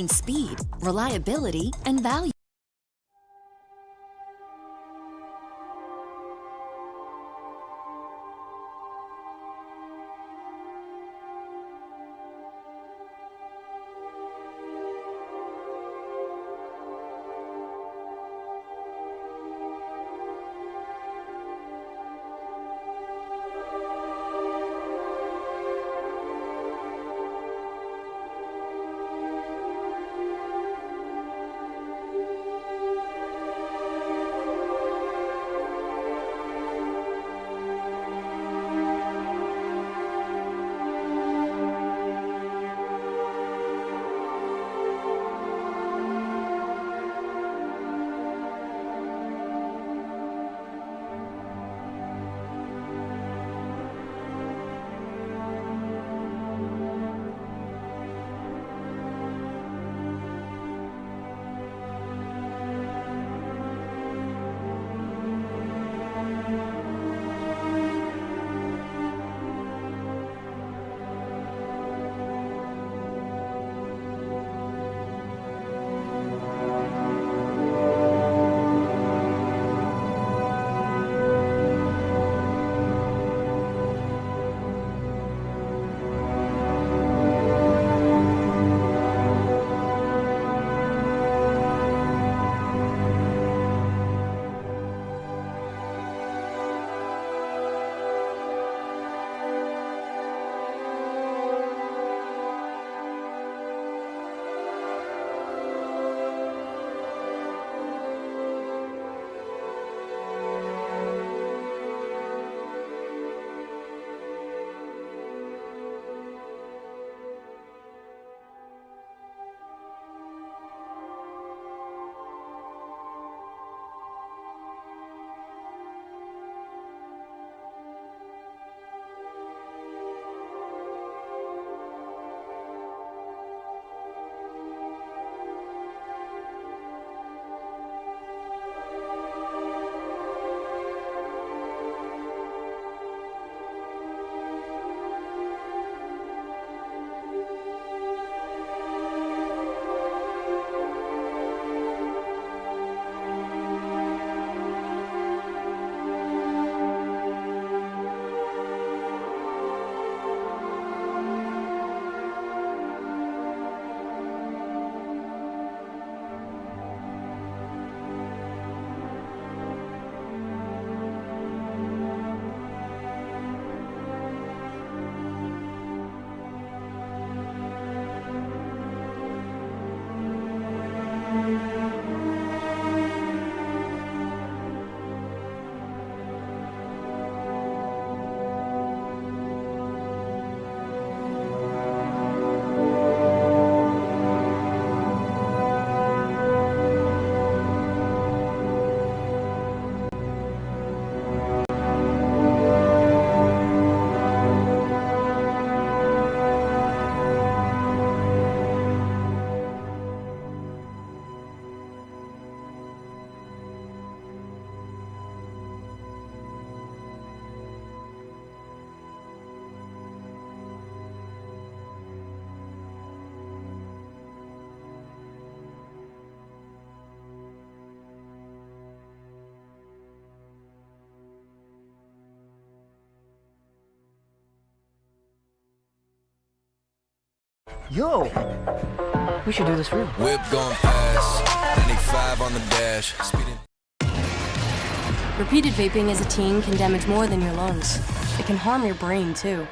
speed, reliability, and value. Yo, we should do this real. Whip going fast, 95 on the dash, speeding. Repeated vaping as a teen can damage more than your lungs. It can harm your brain, too.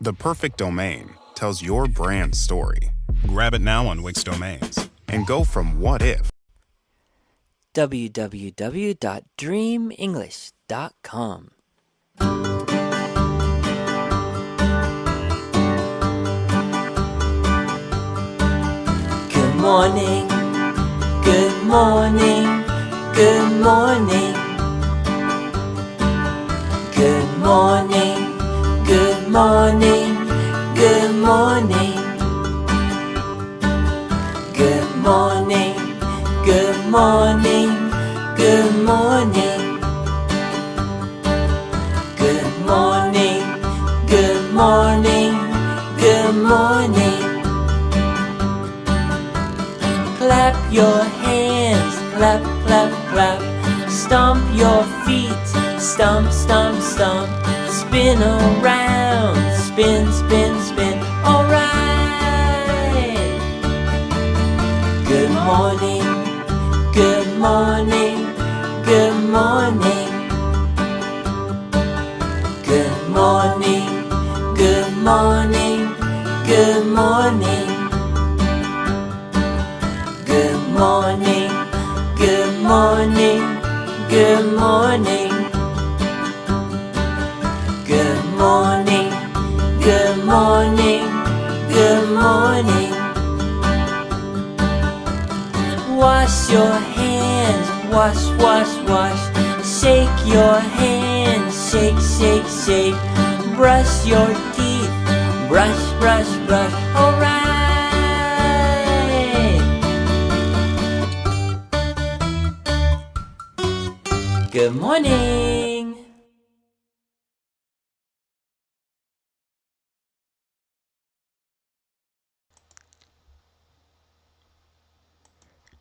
The perfect domain tells your brand story. Grab it now on Wix Domains and go from what if www.dreamenglish.com. Good morning, good morning, good morning. Good morning, good morning, good morning. Good morning, good morning, good morning. Good morning, good morning, good morning. Clap your hands, clap, clap, clap. Stomp your feet, stomp, stomp, stomp. Spin around, spin, spin, spin. Alright. Good morning, good morning, good morning. Good morning, good morning, good morning. Good morning, good morning, good morning. Good morning, good morning, good morning. Wash your hands, wash, wash, wash. Shake your hands, shake, shake, shake. Brush your teeth, brush, brush, brush. Alright. Good morning.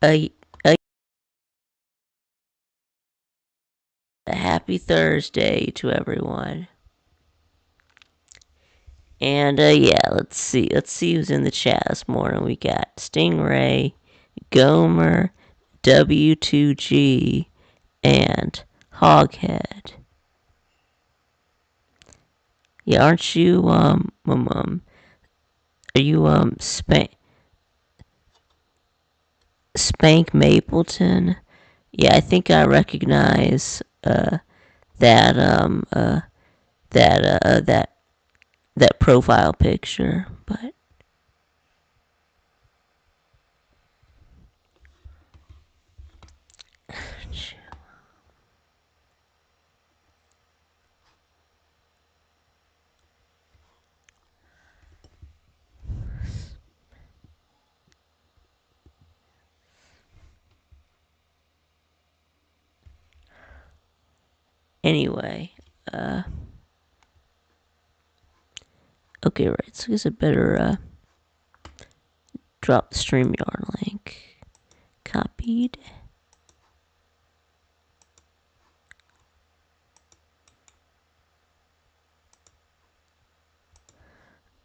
A happy Thursday to everyone. And yeah, let's see who's in the chat this morning. We got Stingray, Gomer, W2G, and Hoghead. Yeah, aren't you are you Spank Mapleton? Yeah, I think I recognize that that profile picture, but anyway, okay, right, so I guess I better drop the StreamYard link. Copied.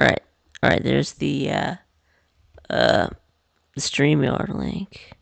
Alright, there's the StreamYard link.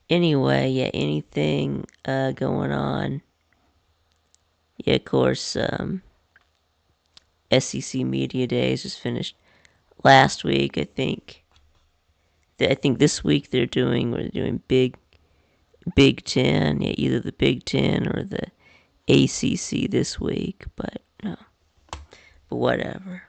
Anyway, yeah, anything going on? Yeah, of course, SEC Media Days just finished last week, I think. I think this week we're doing Big Ten, yeah, either the Big Ten or the ACC this week, but no, but whatever.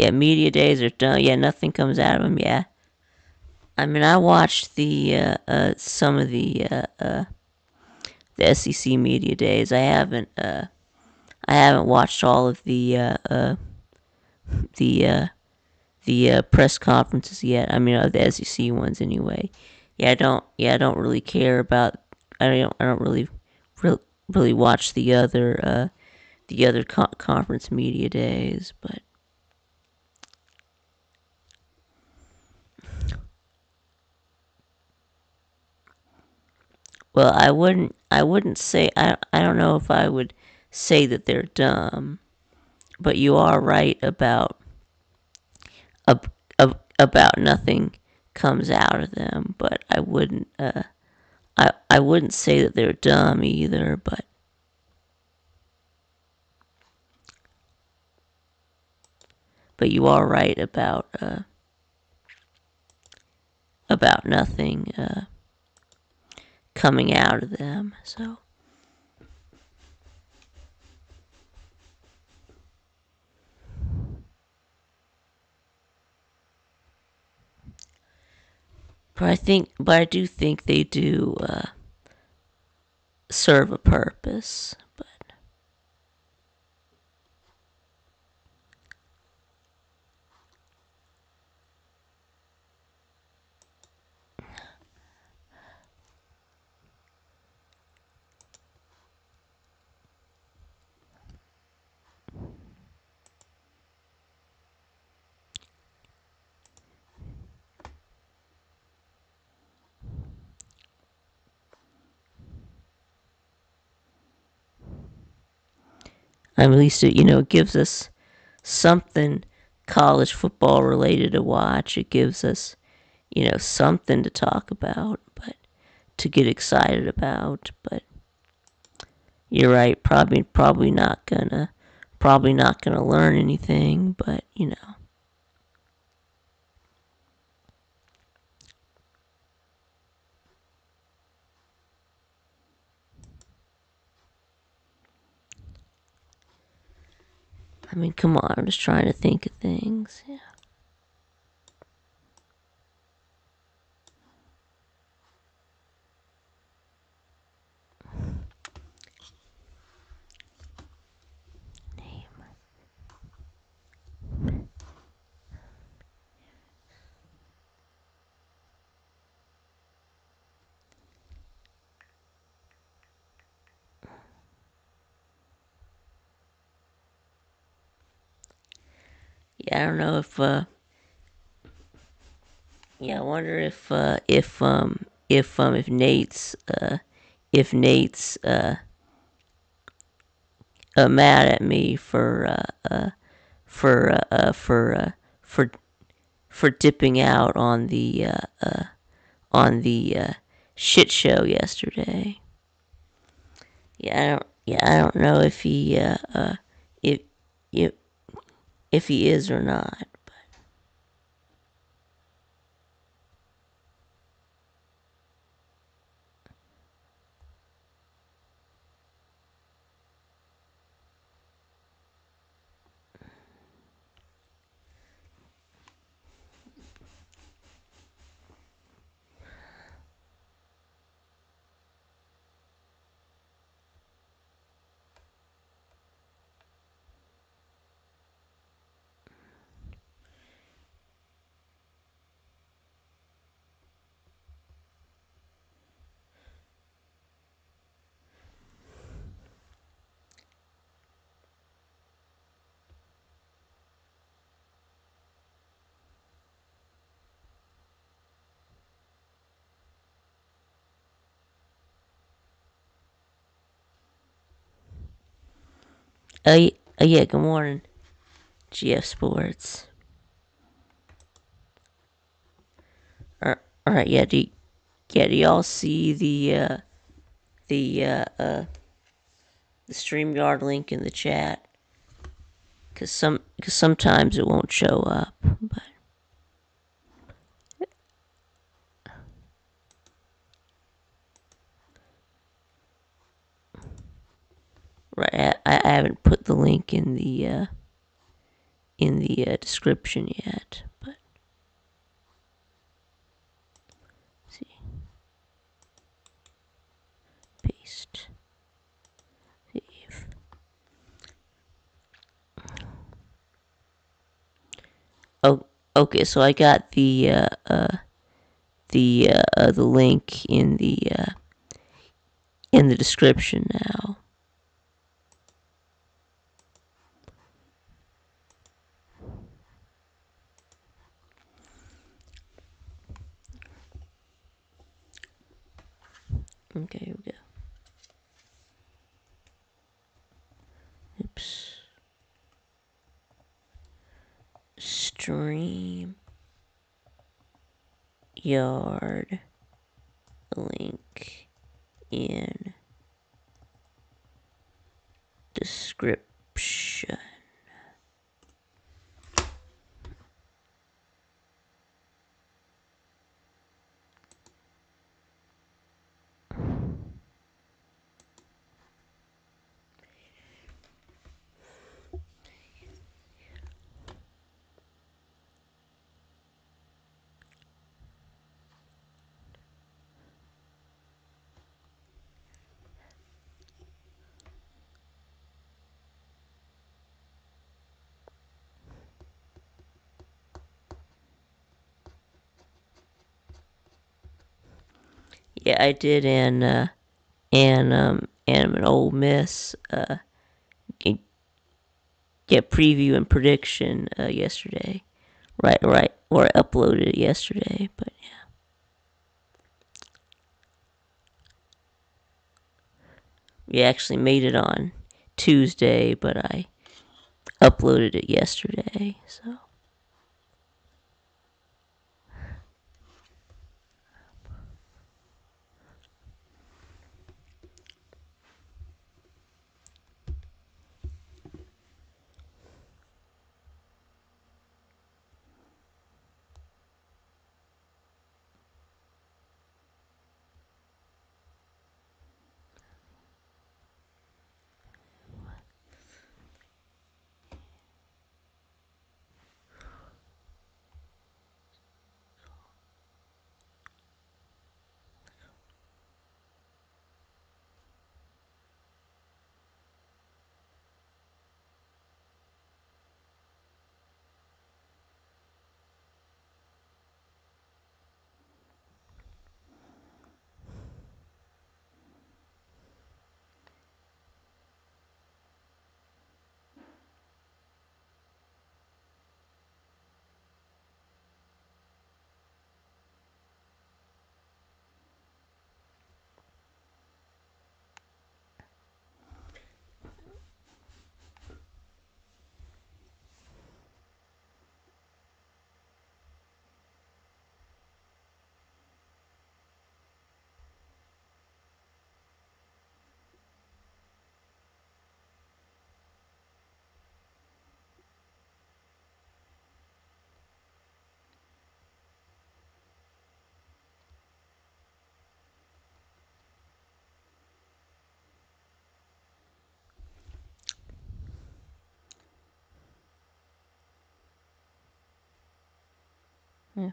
Yeah, media days are done. Yeah, nothing comes out of them. Yeah. I mean, I watched some of the SEC media days. I haven't watched all of the press conferences yet. I mean, the SEC ones anyway. Yeah, I don't. Yeah, I don't really care about. I don't really watch the other conference media days, but. Well, I wouldn't say. I don't know if I would say that they're dumb, but you are right about nothing comes out of them. But I wouldn't say that they're dumb either. But you are right about nothing coming out of them. So. But I do think they do serve a purpose. But at least it gives us something college football related to watch. It gives us something to talk about, but to get excited about. But you're right. Probably not gonna learn anything. But I mean, come on. I'm just trying to think of things. Yeah. Yeah, I don't know yeah, I wonder if Nate's mad at me for for dipping out on the shit show yesterday. I don't know if if if he is or not. Yeah, good morning, GF Sports. All right, do y'all see the the StreamYard link in the chat? Cause sometimes it won't show up, but right, I haven't put the link in in the description yet, but let's see, paste, save. Oh, okay. So I got the link in the description now. Okay, here we go. Oops. Stream yard link in description. Yeah, I did an Ole Miss preview and prediction yesterday. Right, or I uploaded it yesterday, but yeah. We actually made it on Tuesday, but I uploaded it yesterday, so. Yeah.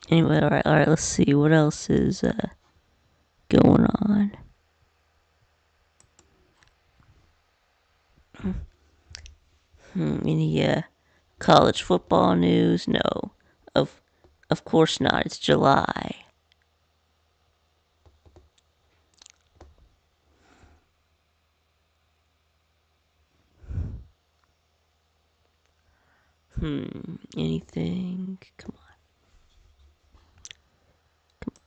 Anyway, all right. Let's see what else is going on. Any college football news? No, of course not. It's July. Anything? Come on. Come on.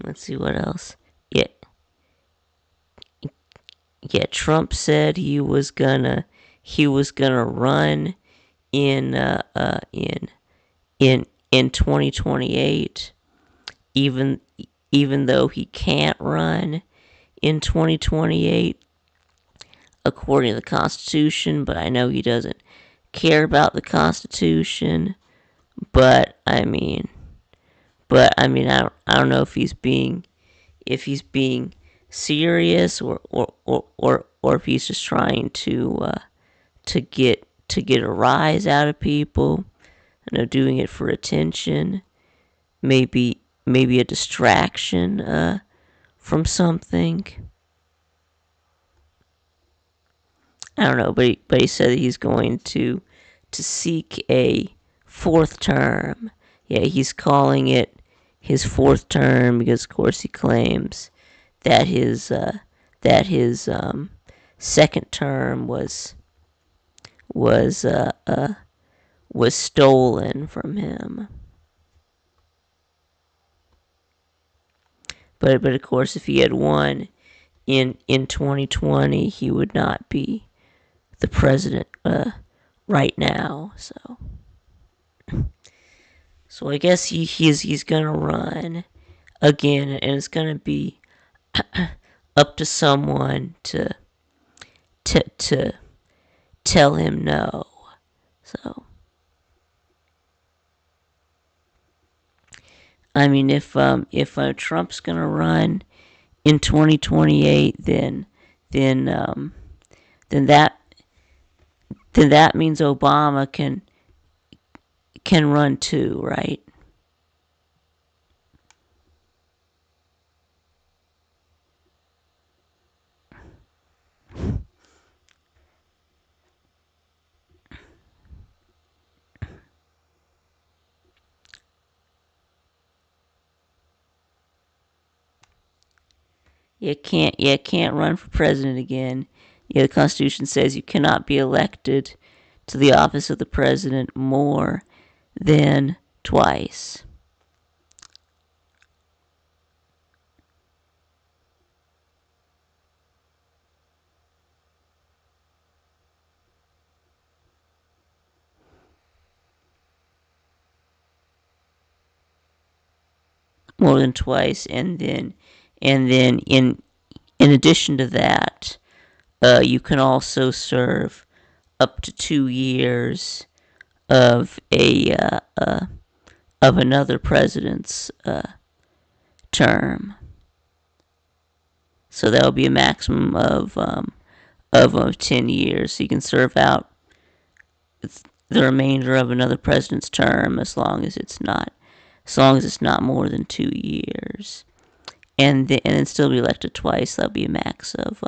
Let's see what else. Yeah, yeah. Trump said he was gonna run in in 2028, even even though he can't run in 2028 according to the Constitution. But I know he doesn't care about the Constitution. But I mean, I don't know if he's being serious, or if he's just trying to get a rise out of people. You know, doing it for attention, maybe a distraction from something. I don't know, but he said that he's going to seek a fourth term. Yeah, he's calling it his fourth term because, of course, he claims that his second term was stolen from him. But of course, if he had won in 2020, he would not be the president right now. So I guess he's gonna run again, and it's gonna be up to someone to tell him no. So I mean, if Trump's gonna run in 2028, then that means Obama can run too, right? You can't run for president again. Yeah, the Constitution says you cannot be elected to the office of the president more than twice. More than twice, and then in addition to that, you can also serve up to 2 years of another president's term. So that will be a maximum of 10 years. He can serve out the remainder of another president's term as long as it's not more than 2 years, and then still be elected twice. That'll be a max of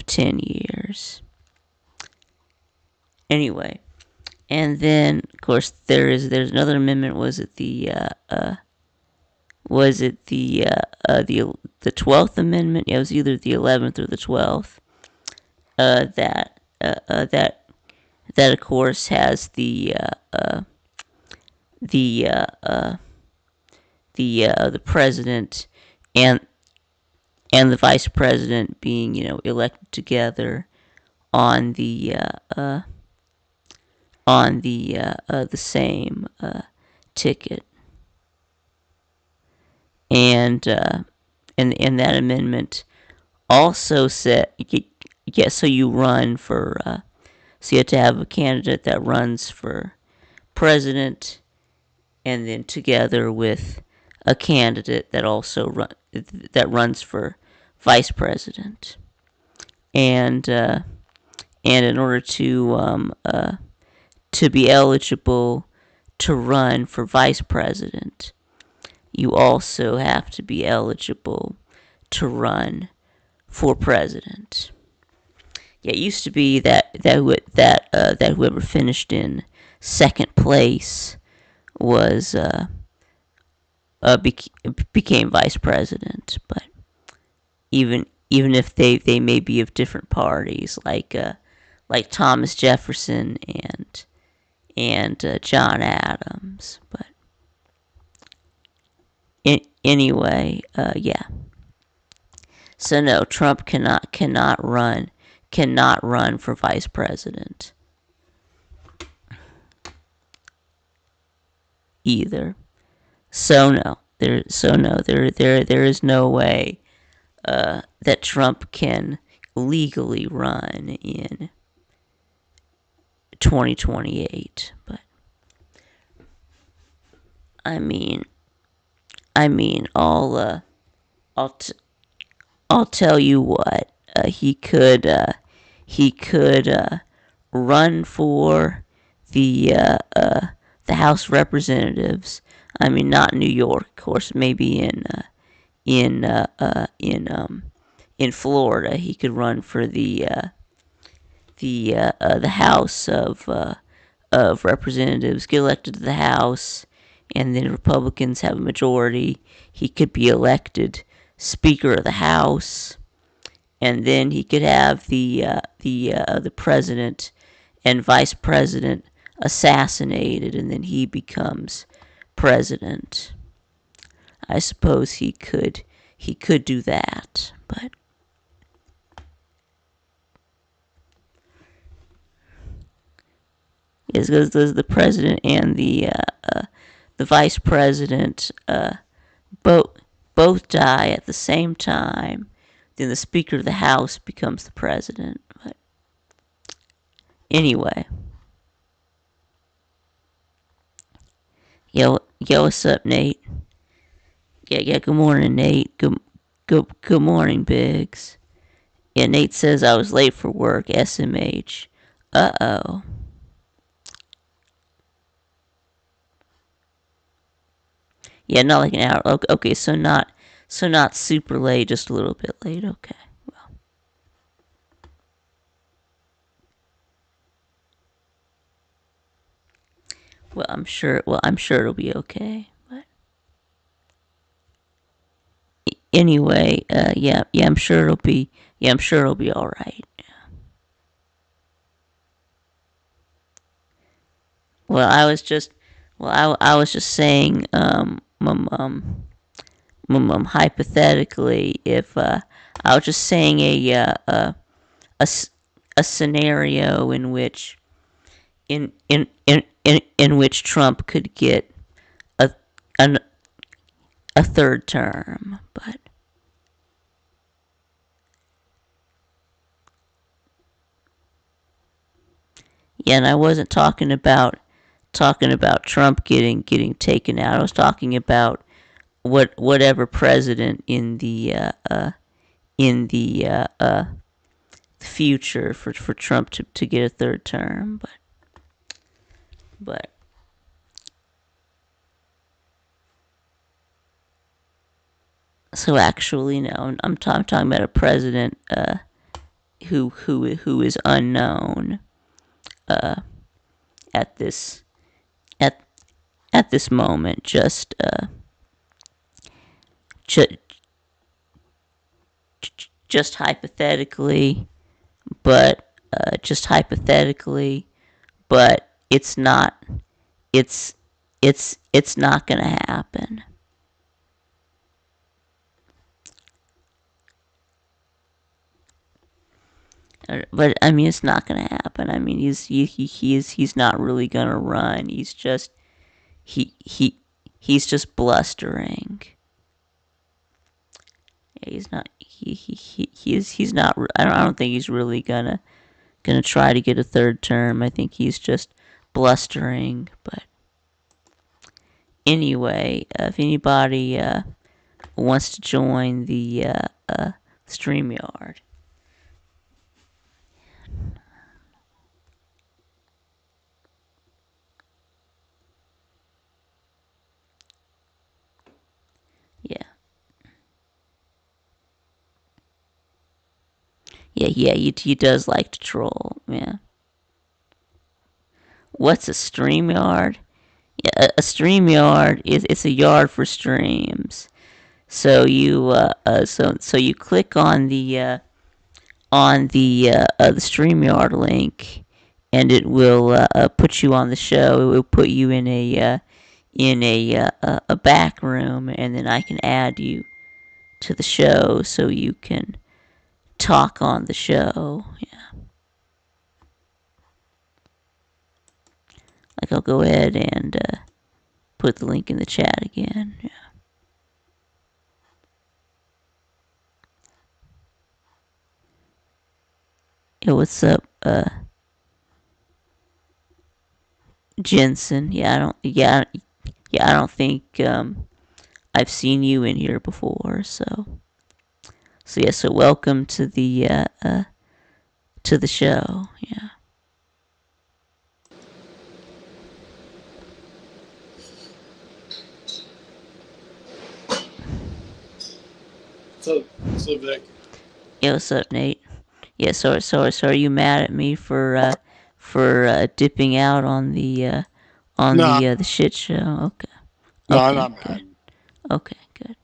10 years. Anyway, and then of course there's another amendment. Was it the 12th Amendment? Yeah, it was either the 11th or the 12th. That of course has the president and the vice president being, elected together on the same ticket. And that amendment also said, so you run for, so you have to have a candidate that runs for president, and then together with a candidate that also runs for vice president. And in order to be eligible to run for vice president, you also have to be eligible to run for president. Yeah, it used to be that whoever finished in second place was became vice president. But even if they may be of different parties, like Thomas Jefferson and John Adams, but anyway, yeah. So no, Trump cannot run for vice president either. So no, there is no way that Trump can legally run in 2028. But I mean, I'll tell you what, he could run for the House of Representatives. I mean, not in New York, of course. Maybe in Florida, he could run for the House of Representatives, get elected to the House, and then Republicans have a majority. He could be elected Speaker of the House, and then he could have the president and vice president assassinated, and then he becomes president. I suppose he could do that, but yes, because the president and the vice president both die at the same time. Then the Speaker of the House becomes the president. But anyway, yo, what's up, Nate? Yeah. Good morning, Nate. Good morning, Biggs. Yeah, Nate says I was late for work. SMH. Uh-oh. Yeah, not like an hour. Okay, so not super late, just a little bit late. Okay, well, I'm sure it'll be okay. But anyway, yeah, I'm sure it'll be all right. Well, I was just saying, hypothetically, if I was just saying a scenario in which Trump could get a third term, but yeah, and I wasn't talking about Trump getting taken out. I was talking about whatever president in the in the future for Trump to get a third term, but so actually no, I'm talking about a president who is unknown at this at at this moment, ju- just hypothetically, but but it's not it's it's not gonna happen. But I mean, it's not gonna happen. I mean, he's not really gonna run. He he he's just blustering. Yeah, he's not. I don't think he's really gonna try to get a third term. I think he's just blustering. But anyway, if anybody wants to join the StreamYard. Yeah. Yeah, he does like to troll. Yeah. What's a StreamYard? Yeah, a StreamYard is it's a yard for streams. So you click on the StreamYard link, and it will put you on the show. It will put you in a back room, and then I can add you to the show so you can talk on the show. Yeah. Like I'll go ahead and put the link in the chat again. Yeah. Yeah, what's up, Jensen? I don't think I've seen you in here before. So welcome to the show. Yeah. So Vic. Yeah, what's up, Nate? Yeah, so are you mad at me for dipping out on No, the shit show? Okay. no, I'm Okay, not good. mad. Okay, good.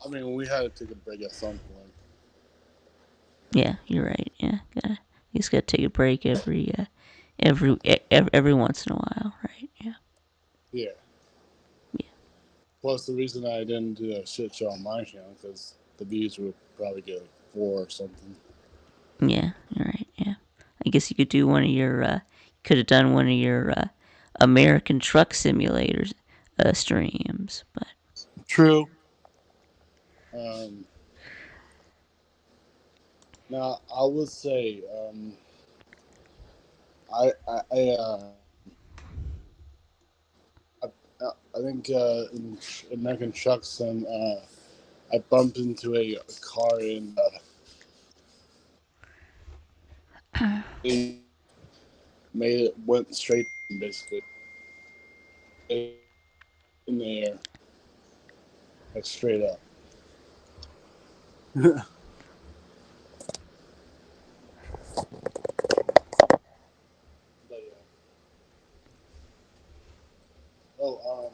I mean, we had to take a break at some point. Yeah, you're right. Yeah, you just gotta take a break every once in a while, right? Yeah. Yeah. Yeah. Plus, the reason I didn't do a shit show on my channel because the views would probably get 4 or something. Yeah, you're right. Yeah. I guess you could do one of your could have done one of your American Truck Simulators streams, but True. Now, I would say, I, I, I, uh, I think in American Trucks, and I bumped into a car and it went straight basically in the air, like straight up. But, oh,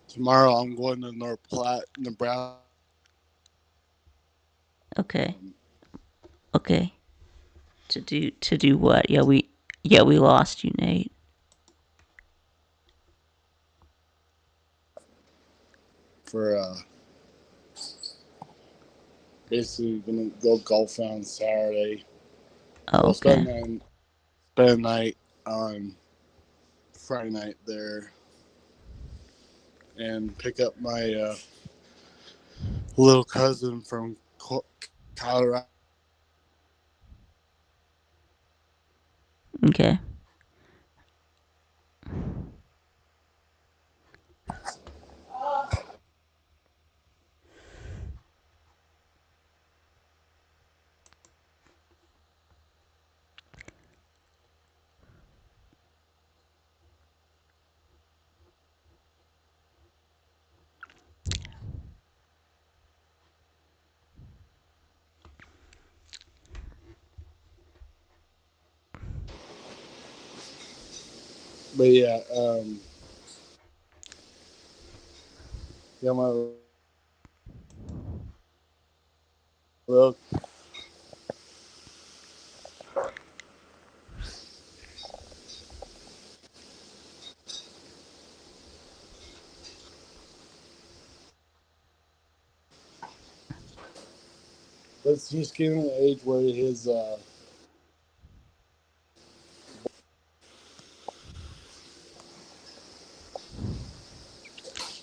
tomorrow I'm going to North Platte, Nebraska. okay. Okay. To do what? We lost you, Nate. For basically gonna go golfing on Saturday. Oh, So okay. spend the night on Friday night there, and pick up my little cousin from Colorado. Okay. But yeah, yeah, my look. But he's getting an age where his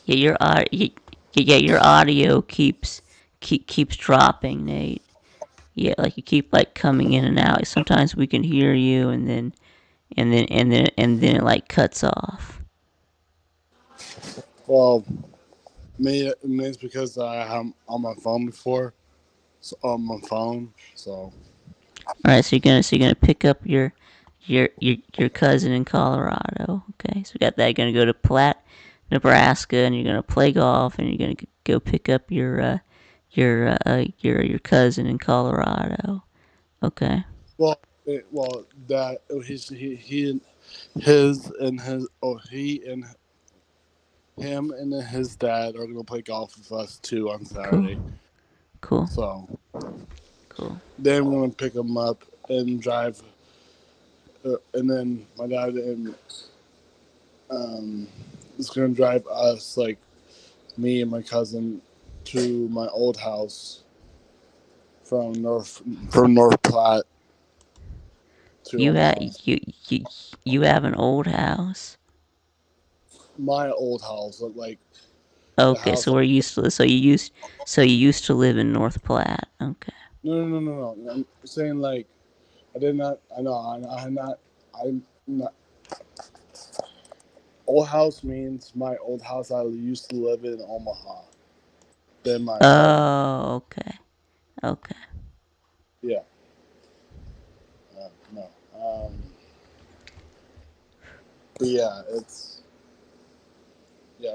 Yeah, yeah, your audio keeps dropping, Nate. Yeah, like you keep like coming in and out. Sometimes we can hear you, and then it like cuts off. well, maybe it's because I have on my phone before, so on my phone. So All right, so you're gonna pick up your cousin in Colorado. Okay, so we got that. You're gonna go to Platt, Nebraska, and you're gonna play golf, and you're gonna go pick up your cousin in Colorado. Okay. well, that he his and his he and him and his dad are gonna play golf with us too on Saturday. Cool. So Cool. then we're gonna pick him up and drive, and then my dad and is gonna drive us, like me and my cousin, to my old house from North Platte to You have Omaha. you have an old house. My old house, like the Okay, house. so we're used to so you used to live in North Platte. Okay. No. I'm saying like I did not. I know. I'm not. I'm not. Old house means my old house I used to live in Omaha. Then my home. Oh, okay. Okay. Yeah. No. But yeah, it's yeah.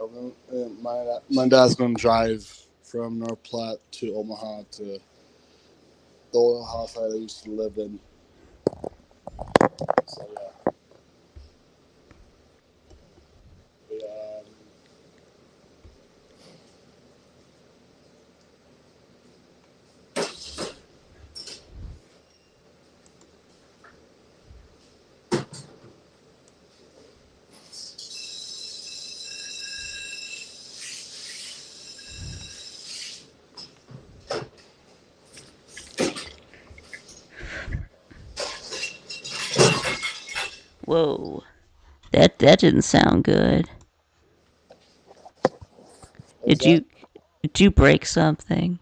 My dad's gonna drive from North Platte to Omaha to the old house I used to live in. So yeah. But, Whoa. That didn't sound good. what's Did that? you did you break something?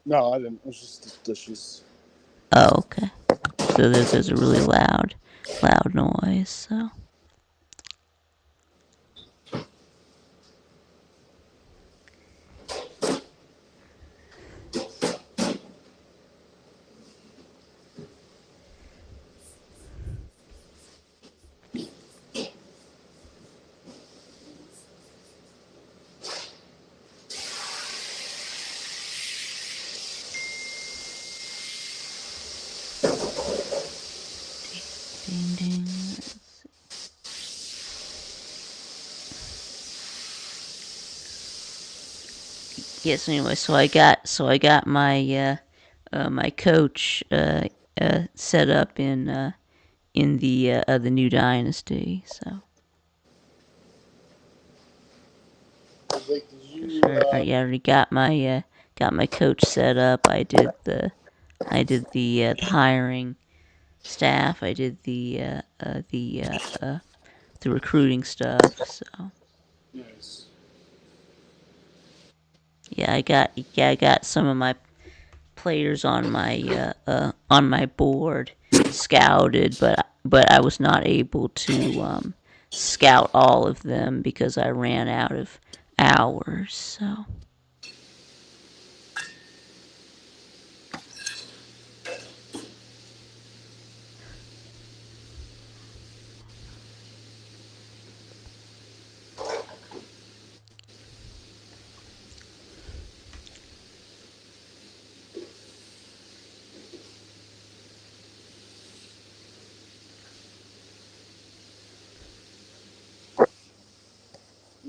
No, I didn't. It was just the dishes. Oh, okay. So there's a really loud noise. So ding ding. Yes. Anyway, so I got my coach set up in the new dynasty. So Vic, did you? yeah, I already got my coach set up. I did the hiring staff. I did the recruiting stuff. So Yes. yeah, I got some of my players on my board scouted, but I was not able to scout all of them because I ran out of hours. So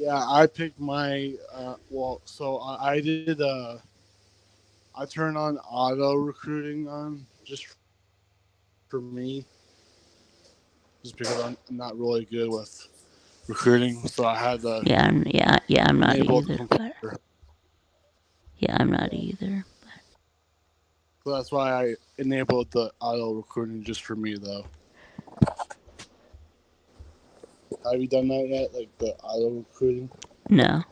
Yeah, I picked my well. So I did. I turned on auto recruiting on just for me, just because I'm not really good with recruiting. So I had to I'm not enable the either. But computer. yeah, I'm not either. So that's why I enabled the auto recruiting just for me, though. Have you done that yet? Like the auto recruiting? No.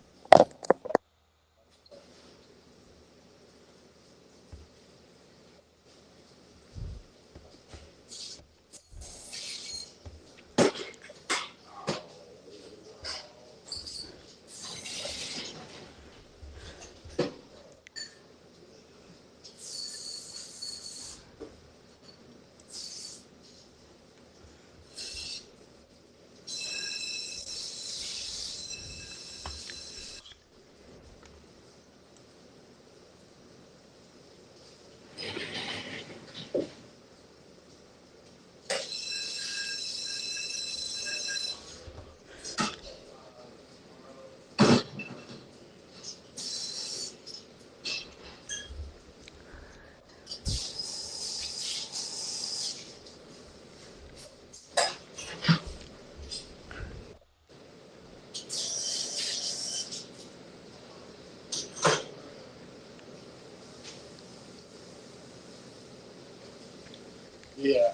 Yeah.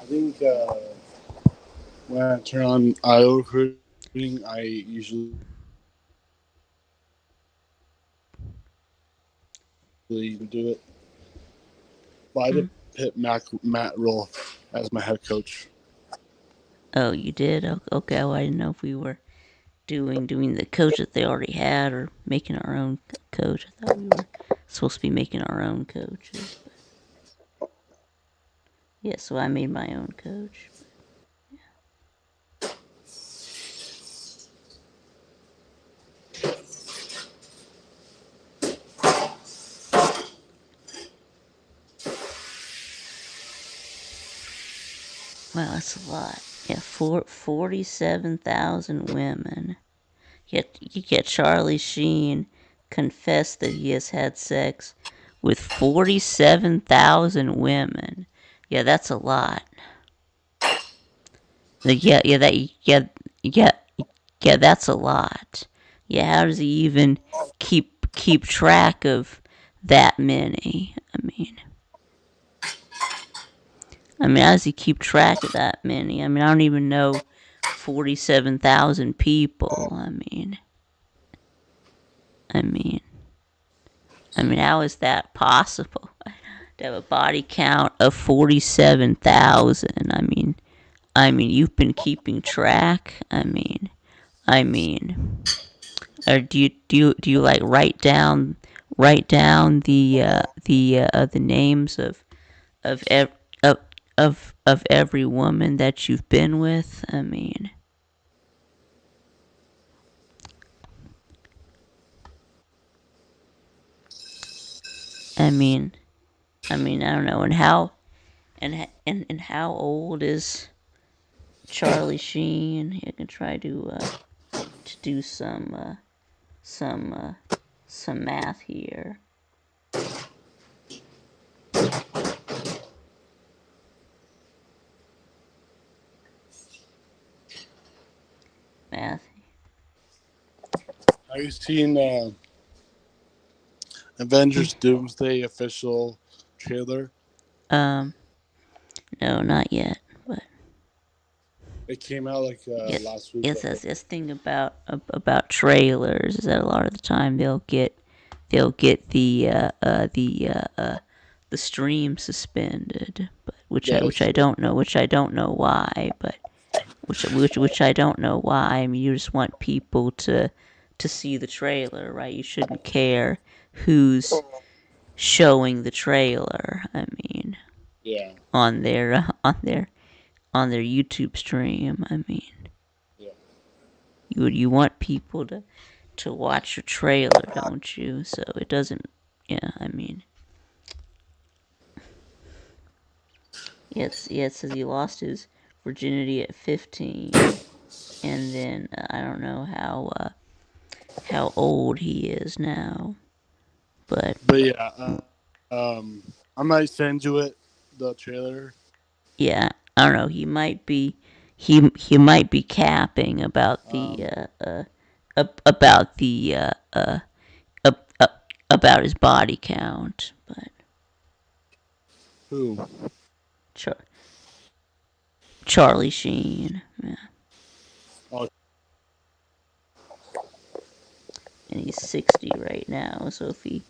I think when I turn on auto recruiting, I usually do it. But I did pick Matt Rule as my head coach. Oh, you did? Okay. Well, I didn't know if we were doing the coach that they already had or making our own coach. I thought we were supposed to be making our own coaches. But yeah, so I made my own coach. Wow, that's a lot. Yeah, 47,000 women. Yet you get Charlie Sheen confess that he has had sex with 47,000 women. Yeah, that's a lot. Yeah, that's a lot. Yeah, how does he even keep track of that many? I mean, how does he keep track of that many? I mean, I don't even know 47,000 people. I mean, how is that possible? To have a body count of 47,000. I mean, you've been keeping track. Or do you like write down the names of ev- of every woman that you've been with? I mean, I don't know. And how old is Charlie Sheen? I can try to do some math here. Math. Have you seen Avengers Doomsday official trailer? No, not yet. But It came out like last week. yes, that's this thing about trailers is that a lot of the time they'll get the stream suspended, but which I don't know why, but which I don't know why. I mean, you just want people to see the trailer, right? You shouldn't care who's showing the trailer. I mean, Yeah. on their YouTube stream. I mean, Yeah. you want people to watch your trailer, don't you? So it doesn't. Yeah, I mean, it says he lost his virginity at 15, and then I don't know how old he is now, but yeah, I might send you the trailer. yeah, I don't know. He might be capping about the about the uh, uh, about his body count, but Who? Char- Charlie Sheen, yeah, Oh, and he's 60 right now. So if he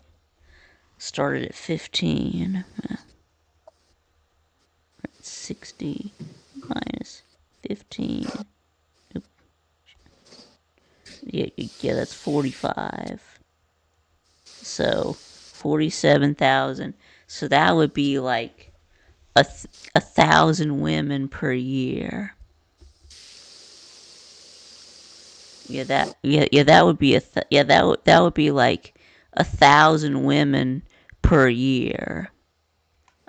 started at 15, 60 minus 15. Yeah, that's 45. So 47,000. So that would be like a 1,000 women per year. That would be that would be like 1,000 women per year.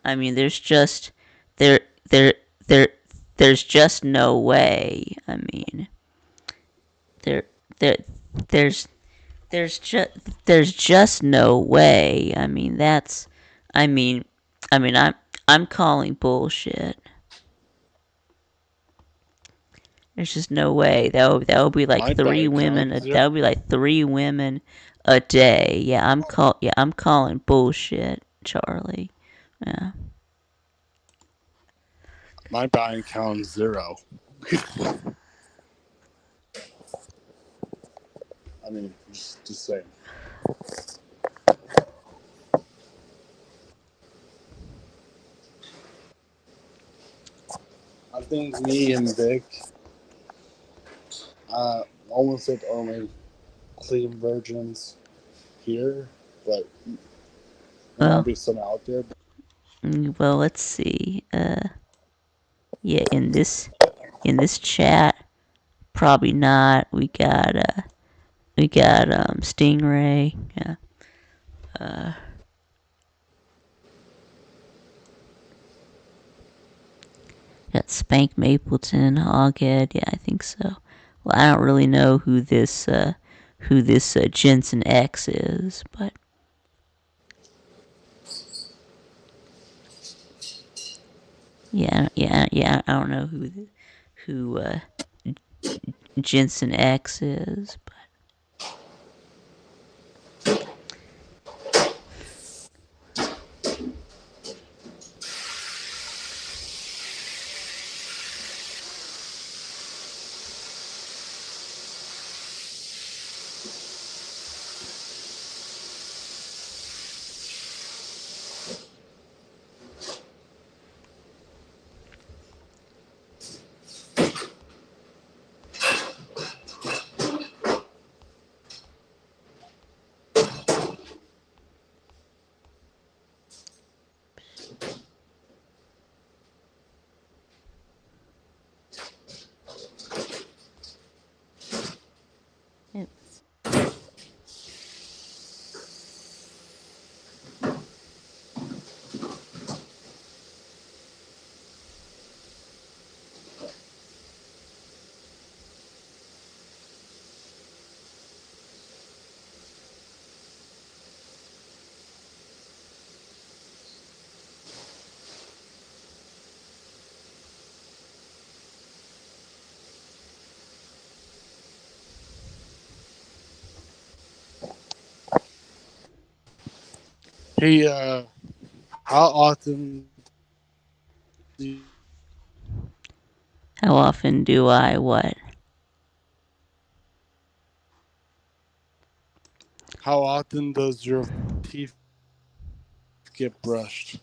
I mean, there there there there's just no way. I mean, there there there's there's just no way. I mean, I mean, I'm calling bullshit. There's just no way. That would be like my three body women. count. That would be like 3 women a day. I'm calling bullshit, Charlie. Yeah. My body count 0. I mean, just saying. I think me and Vic, almost like only clean virgins here, but there might Well, be some out there. well, let's see. Yeah, in this chat, probably not. We got Stingray. Yeah. Got Spank Mapleton, Hoghead. Yeah, I think so. Well, I don't really know who this Jensen X is, but yeah. I don't know who Jensen X is, but yeah. Hey, how often do you, How often do I what? how often does your teeth get brushed?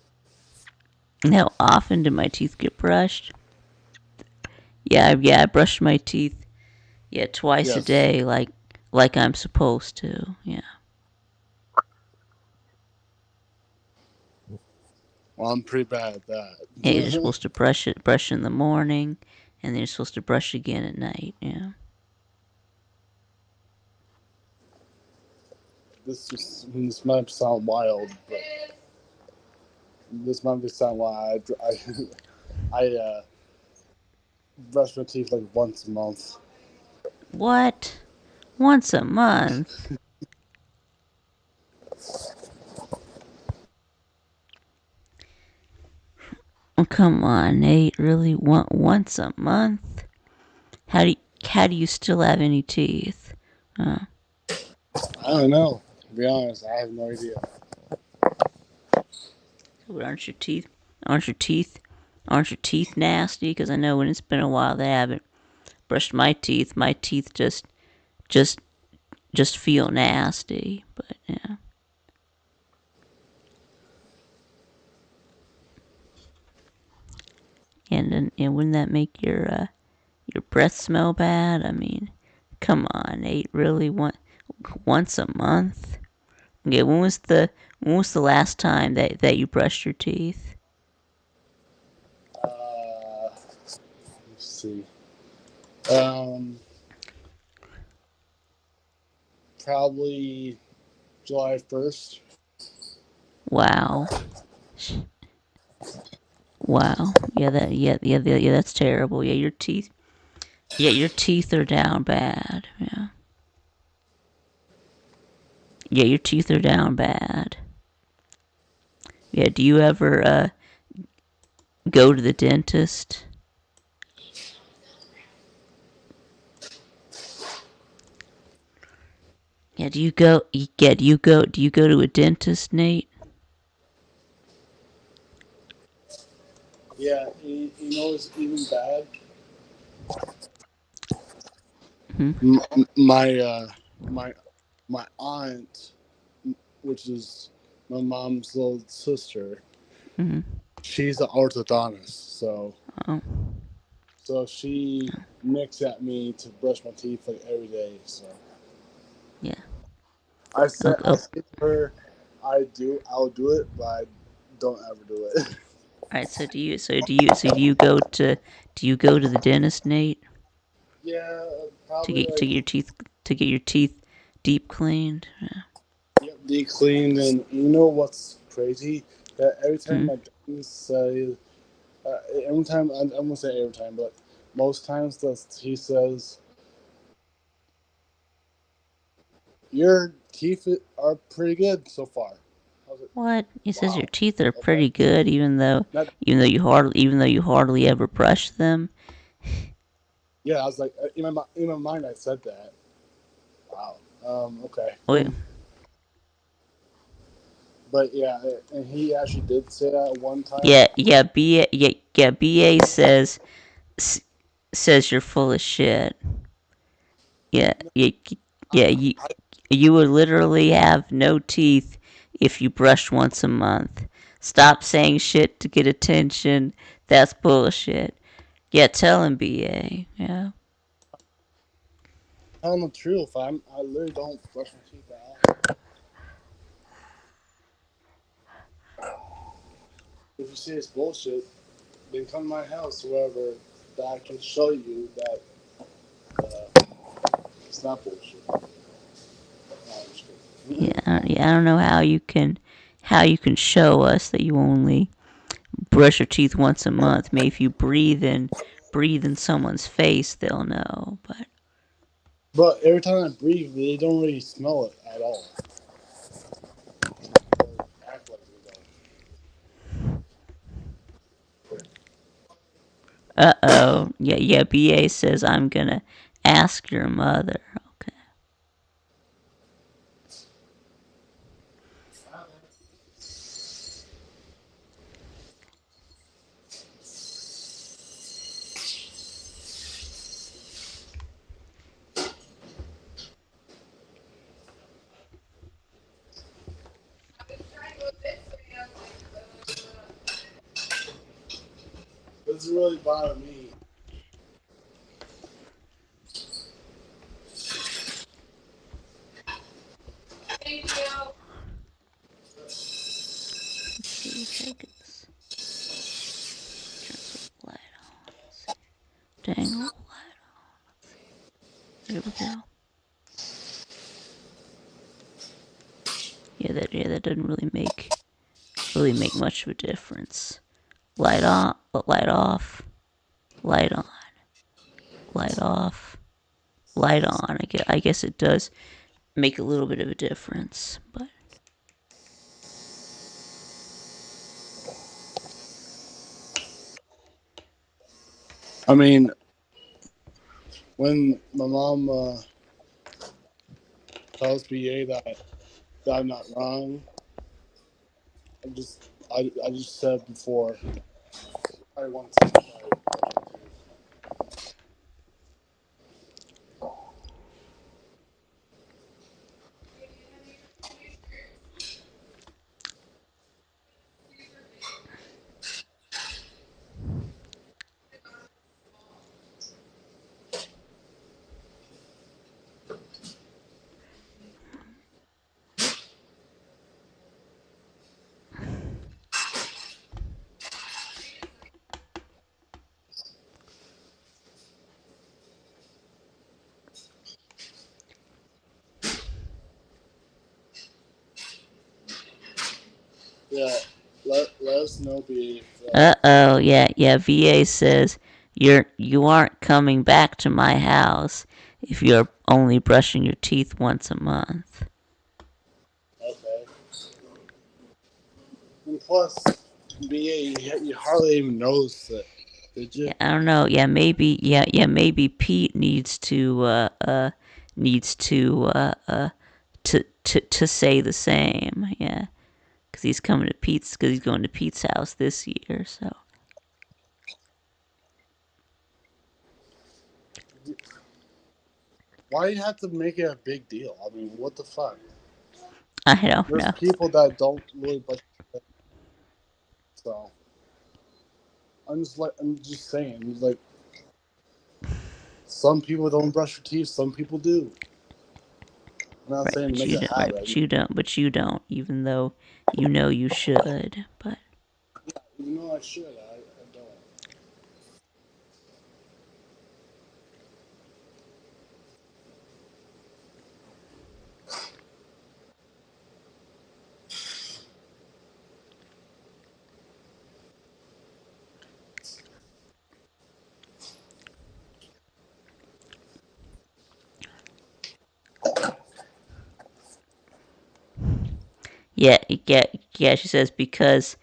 How often do my teeth get brushed? Yeah, I brush my teeth. Yeah, twice a Yes. day, like I'm supposed to. Yeah. Well, I'm pretty bad at that. Yeah, you're supposed to brush in the morning, and then you're supposed to brush again at night. Yeah. This might sound wild, but this might sound wild. I brush my teeth like once a month. What? Once a month? Oh, come on, Nate. Really? Once a month? How do you still have any teeth? I don't know. To be honest, I have no idea. Aren't your teeth? Aren't your teeth nasty? Because I know when it's been a while that I haven't brushed my teeth. My teeth just feel nasty. But yeah. And then, wouldn't that make your breath smell bad? I mean, come on, Nate. Really, once a month? Okay, when was the last time that you brushed your teeth? Let's see. Probably July 1st. Wow. Wow. Yeah, that's terrible. Yeah, your teeth. Yeah, your teeth are down bad. Yeah. Yeah, your teeth are down bad. Yeah, do you ever go to the dentist? Yeah, do you go to a dentist, Nate? Yeah, you know it's even bad. My aunt, which is my mom's little sister, she's an orthodontist, Oh. so she nicks at me to brush my teeth like every day. So Yeah. I said Oh. to her, I'll do it, but I don't ever do it. All right. So do you go to the dentist, Nate, Yeah, to probably get like your teeth deep cleaned? Yeah. deep cleaned. And you know what's crazy? That every time my dentist say, every time I'm gonna say every time, but most times he says, your teeth are pretty good so far. I was like, What? He says wow, your teeth are okay. pretty good, even though That, you hardly ever brush them. yeah, I was like, in my mind, I said that. Wow. Okay. Wait. But yeah, and he actually did say that one time. Yeah. BA says you're full of shit. Yeah. You would literally have no teeth if you brushed once a month. Stop saying shit to get attention. That's bullshit. Yeah, tell him, BA. Yeah. Telling the truth, I literally don't brush my teeth at all. If you say it's bullshit, then come to my house, wherever, that I can show you that it's not bullshit. No, I'm just kidding. I don't know how you can show us that you only brush your teeth once a month. Maybe if you breathe in someone's face, they'll know. But every time I breathe, they don't really smell it at all. Act like they don't. Yeah. BA says I'm gonna ask your mother. Okay. Doesn't really bother me. Let's see if I get this. Turn some light on. Let's see. Dang, a little light on. There we go. Yeah, that doesn't really make much of a difference. Light on, light off, light on. light off, light on. I guess it does make a little bit of a difference, but. I mean, when my mom tells BA that I'm not wrong, I just said before. I want to. Yeah, let us know, BA. Yeah. VA says you aren't coming back to my house if you're only brushing your teeth once a month. Okay. And plus, BA, you hardly even noticed it, did you? Yeah, I don't know. Maybe Pete needs to say the same. Yeah, because he's coming to Pete's because he's going to Pete's house this year. So. Why you have to make it a big deal? I mean, what the fuck? I don't There's know. people that don't really brush their teeth, so I'm just saying, like, some people don't brush their teeth, some people do. I'm not Right, saying but make you it a don't. Right, habit. but you don't. But you don't. Even though you know you should. But You know I should. I don't. yeah. She says because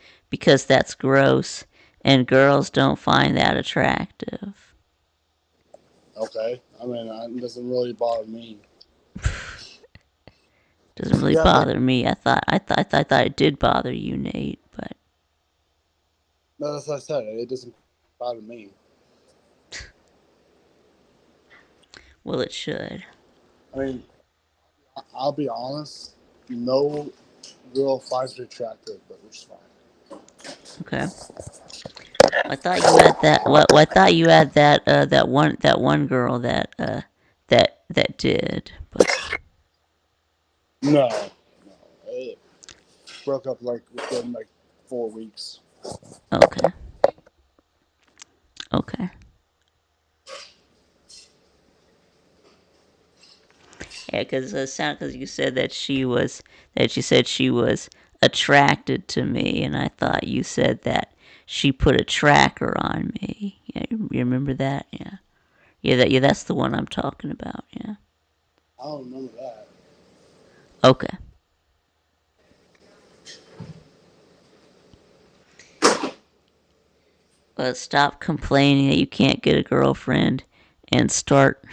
that's gross, and girls don't find that attractive. Okay. I mean, it doesn't really bother me. Doesn't really Yeah, like, bother me. I thought it did bother you, Nate. But as I said, it doesn't bother me. well, it should. I mean, I'll be honest. No girl finds me attractive, but which is fine. Okay. I thought you had that. What? I thought you had that one girl that did. But No, it broke up like within like 4 weeks. okay. Okay. Yeah, because you said that you said she was attracted to me, and I thought you said that she put a tracker on me. Yeah, you remember that? Yeah, that's the one I'm talking about. Yeah. I don't remember that. Okay. Well, stop complaining that you can't get a girlfriend, and start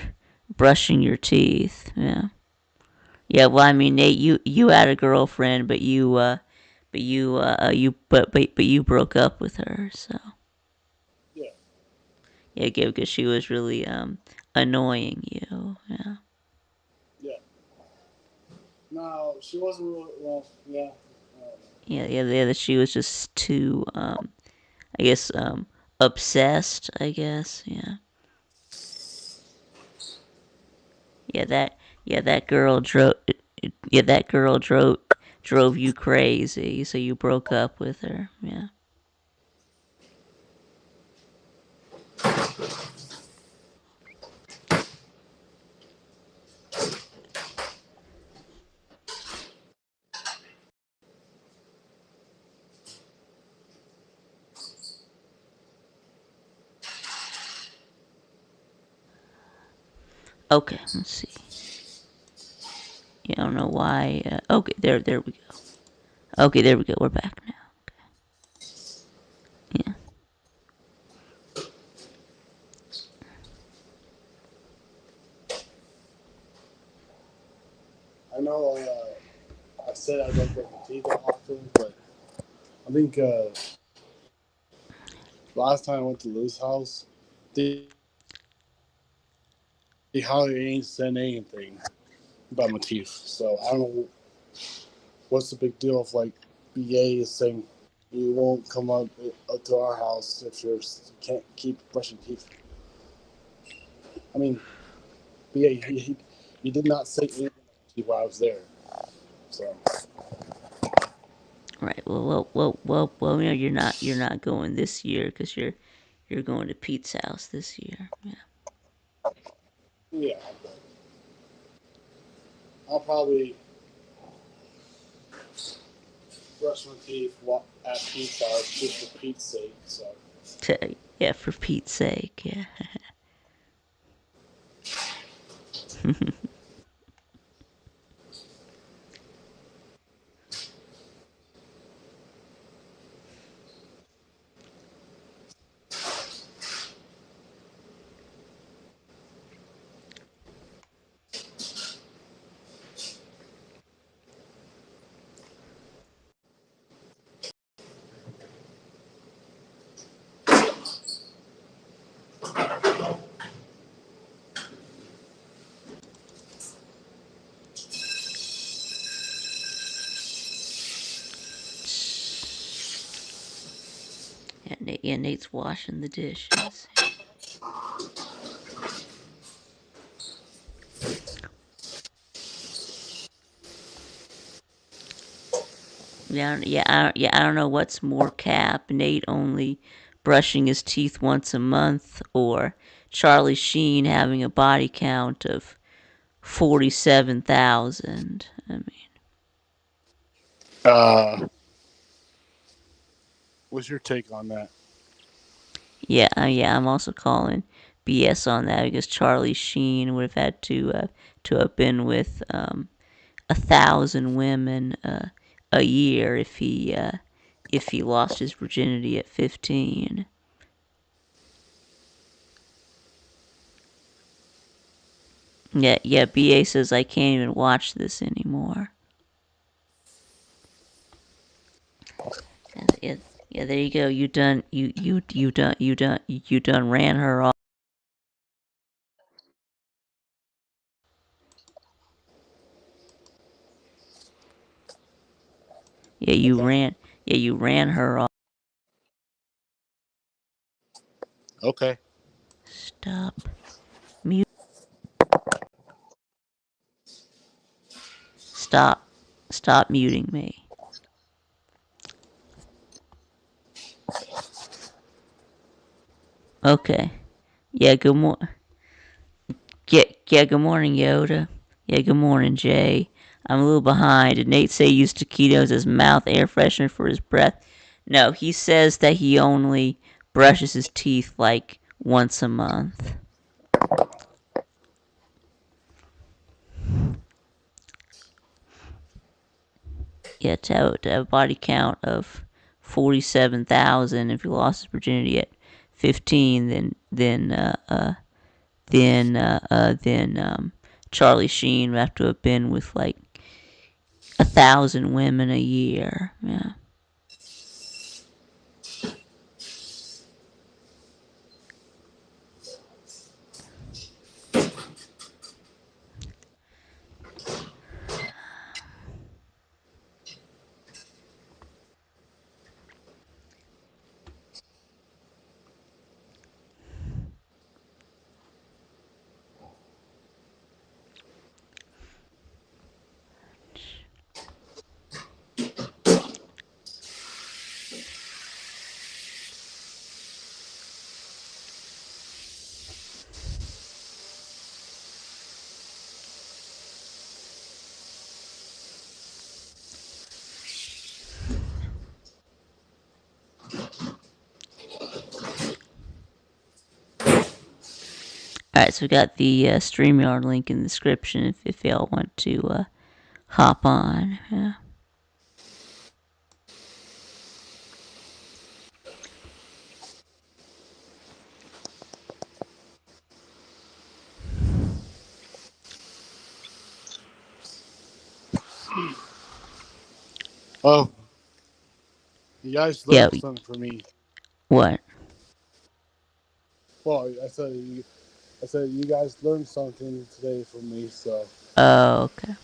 brushing your teeth. Yeah. Yeah. Well, I mean, Nate, you had a girlfriend, but you broke up with her, so. Yeah. Yeah, because she was really annoying you. Yeah. Yeah. No, she wasn't really. Well, yeah. That she was just too I guess obsessed, I guess. Yeah. Yeah, that girl drove you crazy, so you broke up with her. Yeah. Okay, let's see. Yeah, I don't know why. Okay, there we go. Okay, there we go. We're back now. Okay. Yeah. I know I said I don't get my teeth often, but I think last time I went to Lou's house, they hardly ain't said anything about my teeth. So I don't know what's the big deal if like BA is saying you won't come up to our house if you can't keep brushing teeth. I mean, BA, he did not say anything while I was there. So Right. Well. You're not going this year because you're going to Pete's house this year. Yeah. yeah, I'll probably brush my teeth at Pete's house just for Pete's sake. So Yeah, for Pete's sake. Yeah. Yeah, Nate's washing the dishes. I don't know what's more cap. Nate only brushing his teeth once a month, or Charlie Sheen having a body count of 47,000. I mean, what's your take on that? yeah. I'm also calling BS on that because Charlie Sheen would have had to have been with 1,000 women a year if he lost his virginity at 15. Yeah. BA says I can't even watch this anymore. Yeah. There you go. You done ran her off. Yeah, you Okay. ran. Yeah, you ran her off. Okay. Stop. Mute. Stop. Stop muting me. Okay. Yeah. Good morning, Yoda. Yeah. Good morning, Jay. I'm a little behind. Did Nate say he used taquitos as mouth air freshener for his breath? No, he says that he only brushes his teeth like once a month. Yeah, to have a body count of 47,000. If he lost his virginity at 15, then Charlie Sheen would have to have been with like 1,000 women a year. Yeah. Alright, so we got the StreamYard link in the description if y'all want to hop on. Yeah. Oh, you guys Yeah. learned something from me. What? Well, I said you guys learned something today from me. So Oh, okay.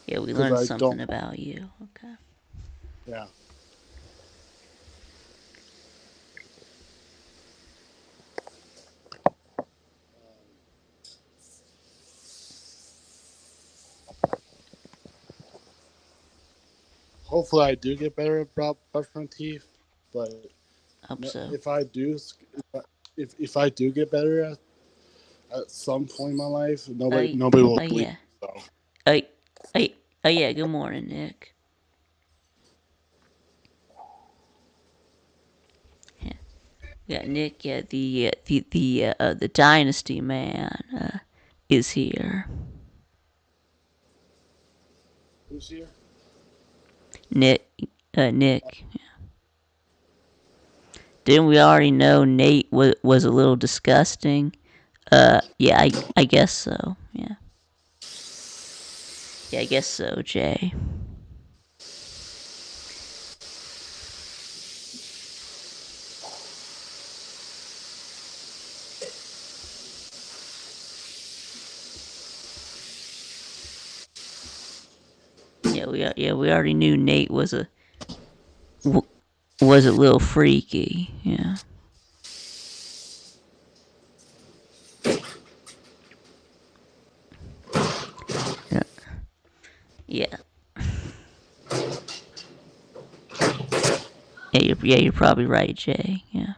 Yeah, we because learned I something don't. about you. Okay. Yeah. Hopefully, I do get better at brush my teeth. But Hope so. if I do, if I do get better at some point in my life, nobody will believe. Yeah. So Oh, oh, oh, yeah. Good morning, Nick. Yeah, we got Nick. Yeah, the Dynasty man is here. who's here? Nick. Nick. Yeah. Didn't we already know Nate was a little disgusting? Yeah, I guess so. Yeah. Yeah, I guess so, Jay. Yeah, we already knew Nate was a little freaky. Yeah. Yeah. Yeah. You're probably right, Jay. Yeah.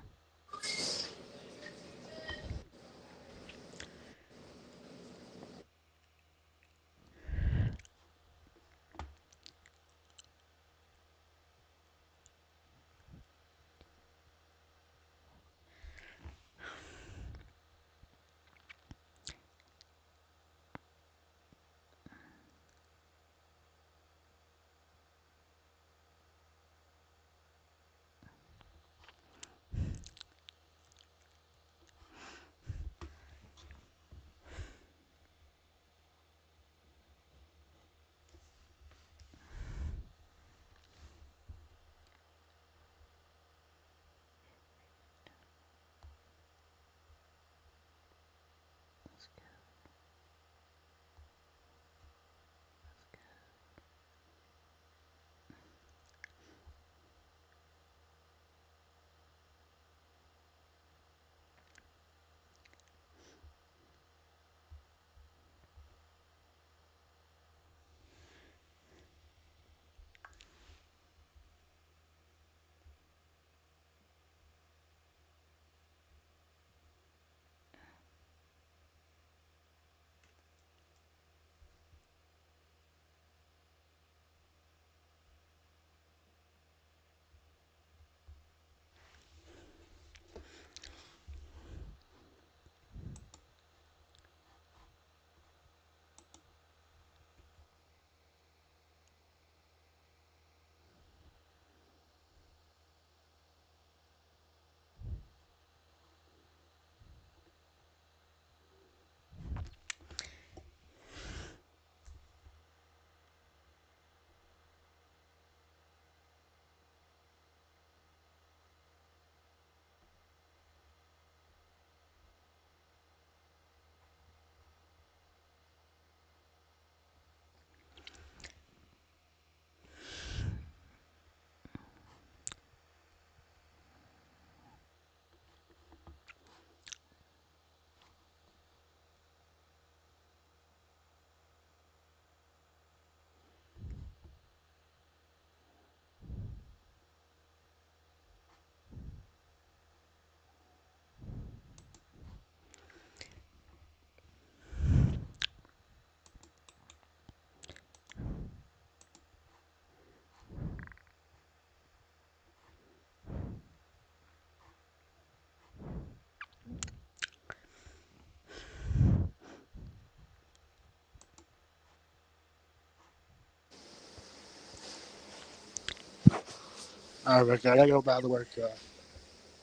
All right, Rebecca, I gotta go back to work.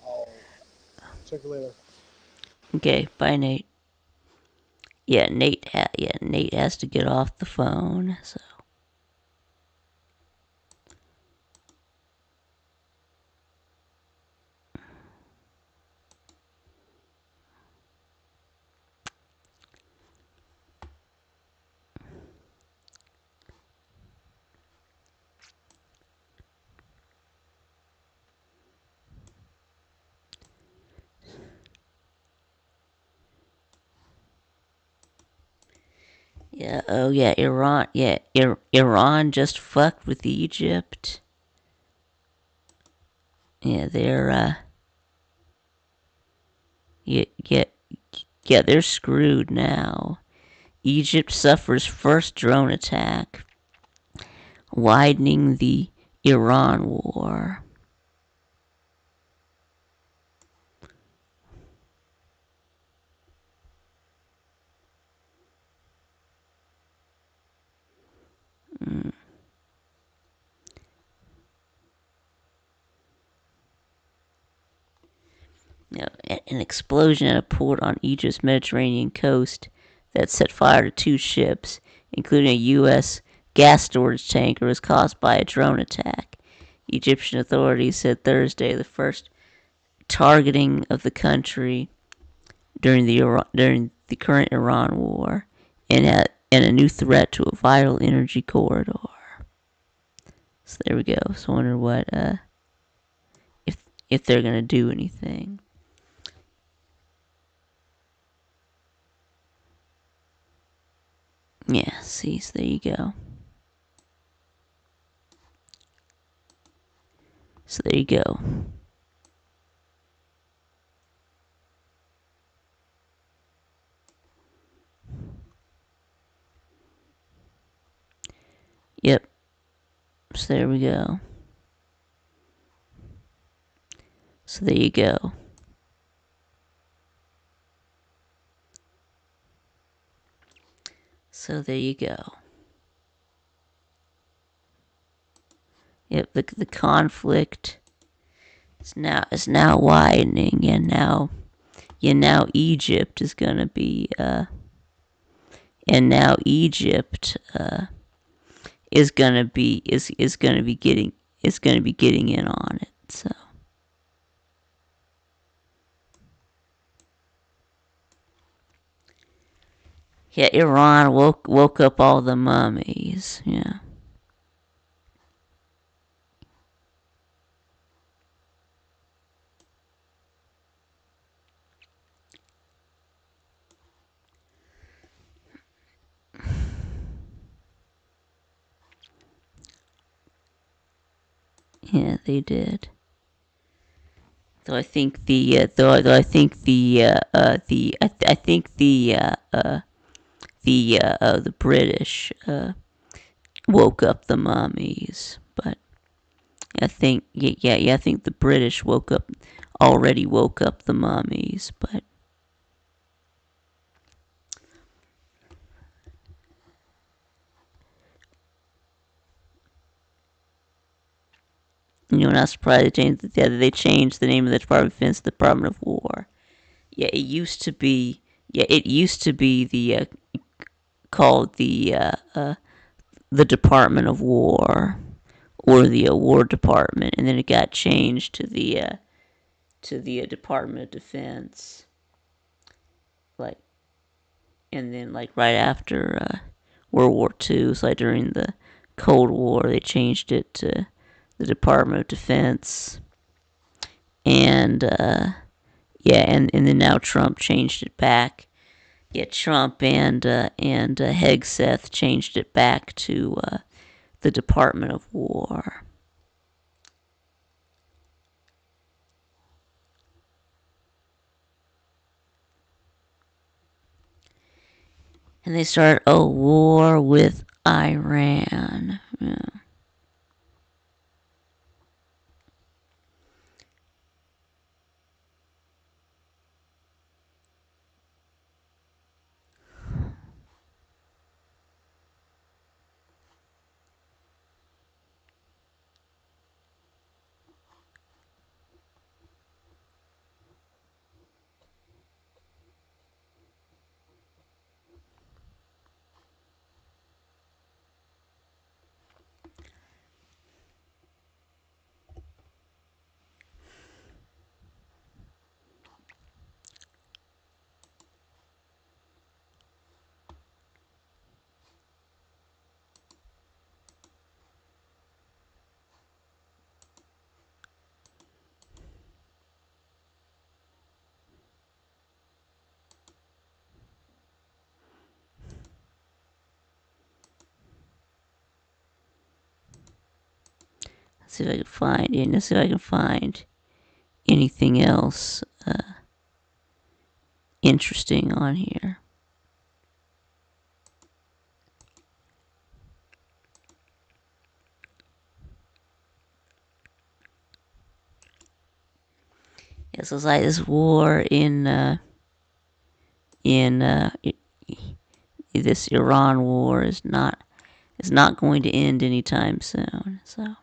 I'll check you later. Okay, bye, Nate. Yeah, Nate has to get off the phone. So yeah, oh yeah, Iran. Yeah, Iran just fucked with Egypt. Yeah, yeah, yeah, yeah, they're screwed now. Egypt suffers first drone attack, widening the Iran war. Mm. You know, an explosion at a port on Egypt's Mediterranean coast that set fire to 2 ships, including a U.S. gas storage tanker, was caused by a drone attack. Egyptian authorities said Thursday the first targeting of the country during the current Iran war, and a new threat to a vital energy corridor. So there we go. So I wonder what if they're gonna do anything. Yeah, see, so there you go. So there you go. Yep. So there we go. So there you go. So there you go. Yep, the conflict is now widening, and now Egypt is gonna be and now Egypt is gonna be getting in on it. So yeah, Iran woke up all the mummies. Yeah. Yeah, they did. Though I think though I think I think the British woke up the mummies, but I think I think the British already woke up the mummies, but not surprised they changed the name of the Department of Defense to the Department of War. Yeah, it used to be the called the Department of War, or the War Department, and then it got changed to the Department of Defense, like, and then like right after World War II, so like during the Cold War, they changed it to the Department of Defense, and yeah, and then now Trump changed it back. Yeah, Trump and Hegseth changed it back to the Department of War. And they started a war with Iran. Yeah. Let's see if I can find it. Let's see if I can find anything else interesting on here. Yeah, so it's like this war in this Iran war is not going to end anytime soon. So.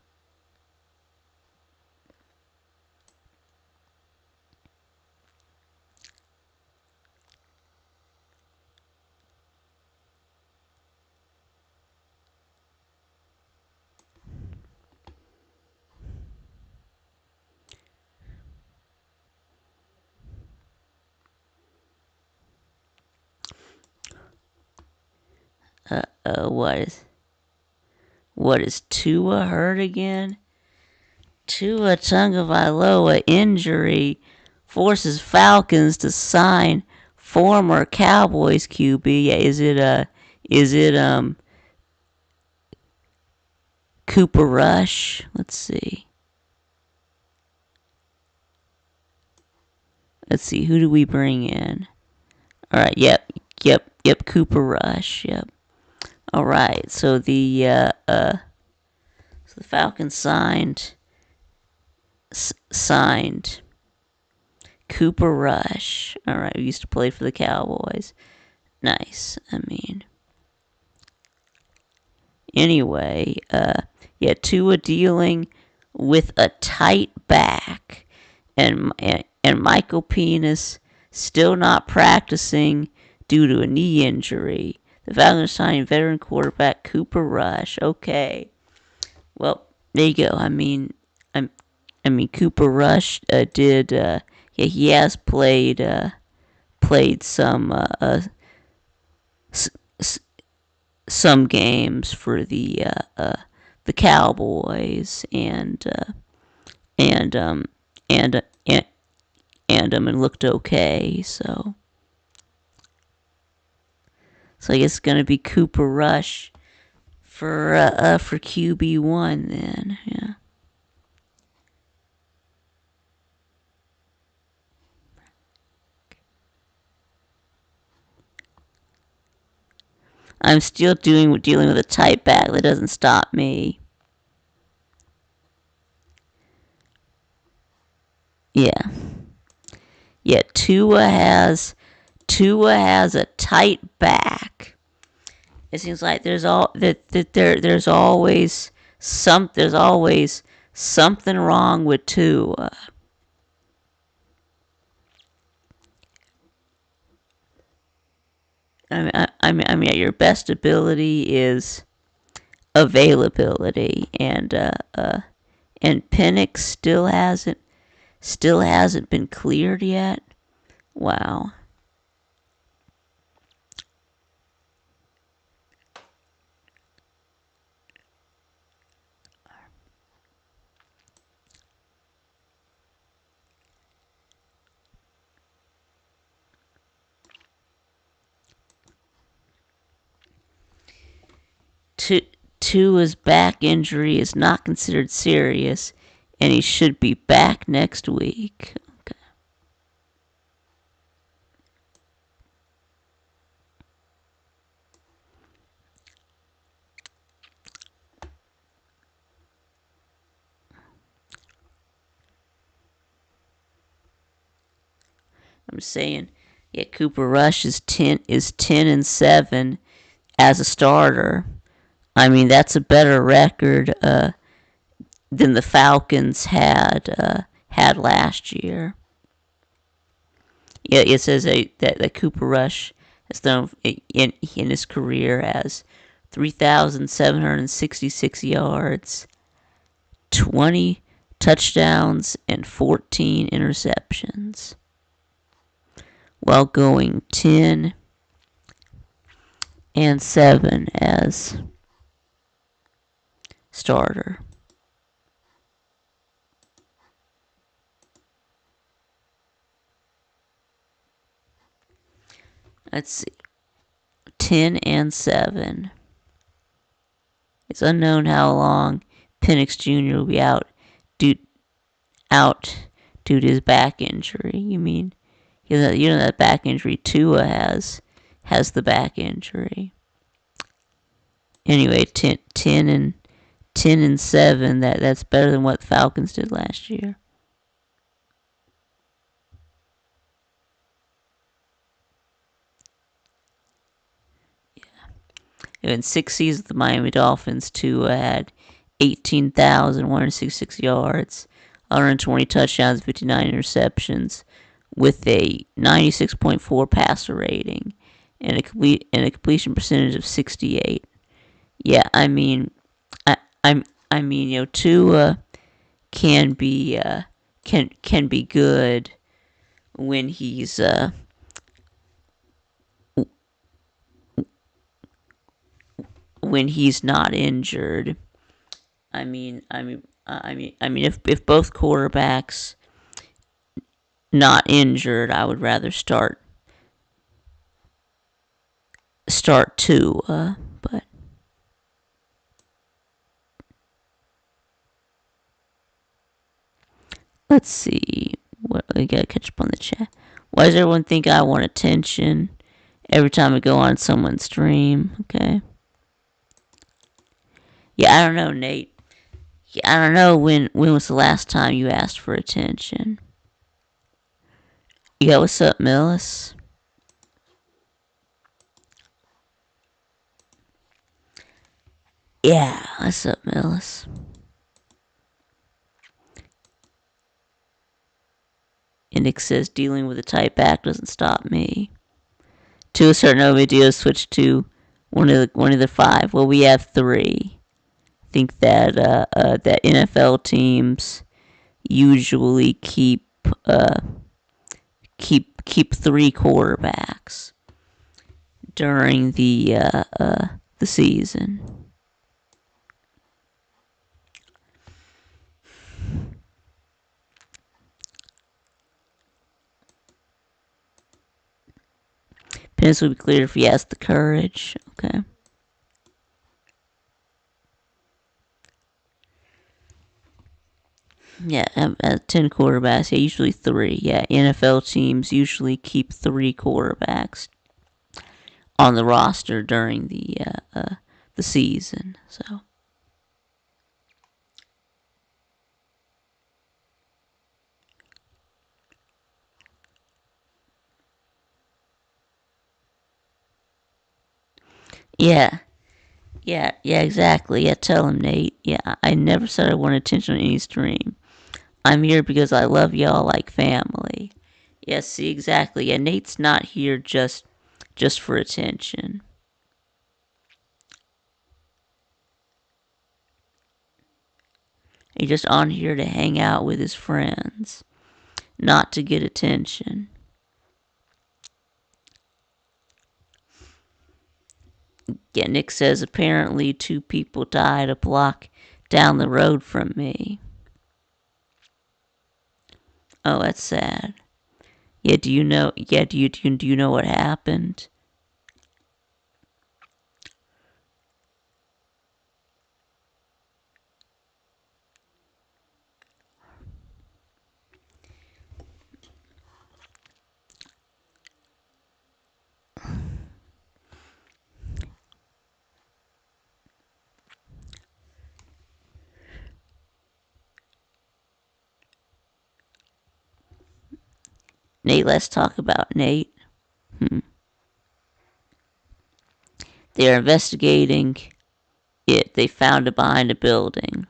What is Tua hurt again? Tua Tagovailoa injury forces Falcons to sign former Cowboys QB. Yeah, is it Cooper Rush? Let's see. Who do we bring in? All right. Yep. Cooper Rush. Yep. All right. So the Falcons signed Cooper Rush. All right. Who used to play for the Cowboys. Nice. I mean. Anyway. Tua dealing with a tight back, and Michael Penix still not practicing due to a knee injury. The Falcons signed veteran quarterback Cooper Rush. Okay, well there you go. I mean Cooper Rush he has played some games for the Cowboys and looked okay. So I guess it's gonna be Cooper Rush for QB1 then. Yeah. I'm still dealing with a tight back. That doesn't stop me. Yeah. Tua has a tight back. It seems like there's always something wrong with Tua. I mean, your best ability is availability, and Penix still hasn't been cleared yet. Wow. Tua's back injury is not considered serious, and he should be back next week. Okay. I'm saying, Cooper Rush is 10-7 as a starter. I mean, that's a better record than the Falcons had last year. Yeah, it says that Cooper Rush has done in his career as 3,766 yards, 20 touchdowns, and 14 interceptions, while going 10-7 as starter. Let's see. 10-7. It's unknown how long Penix Jr. will be due out due to his back injury. You mean that back injury Tua has the back injury. Anyway, 10-7. That's better than what the Falcons did last year. In 6 seasons, the Miami Dolphins had 18,166 yards, 120 touchdowns, 59 interceptions, with a 96.4 passer rating and a completion percentage of 68. Yeah, I mean, Tua can be good when he's not injured. If both quarterbacks not injured, I would rather start Tua, but let's see. What we gotta catch up on the chat. Why does everyone think I want attention every time I go on someone's stream? Okay. Yeah, I don't know, Nate. Yeah, I don't know when was the last time you asked for attention. Yeah, what's up, Millis? Yeah, what's up, Millis? And Nick says dealing with a tight back doesn't stop me. To a certain video, switch to one of the 5. Well, we have 3. I think that that NFL teams usually keep 3 quarterbacks during the season. Penix will be cleared if he has the courage. Okay. Yeah, 10 quarterbacks. Yeah, usually 3. Yeah, NFL teams usually keep 3 quarterbacks on the roster during the season. So. Yeah, exactly. Yeah, tell him, Nate. Yeah, I never said I want attention on any stream. I'm here because I love y'all like family. Yeah, see, exactly. Yeah, Nate's not here just for attention. He's just on here to hang out with his friends, not to get attention. Yeah, Nick says apparently 2 people died a block down the road from me. Oh, that's sad. Yeah, do you know? Yeah, do you know what happened? Nate, let's talk about Nate. They are investigating it. They found it behind a building.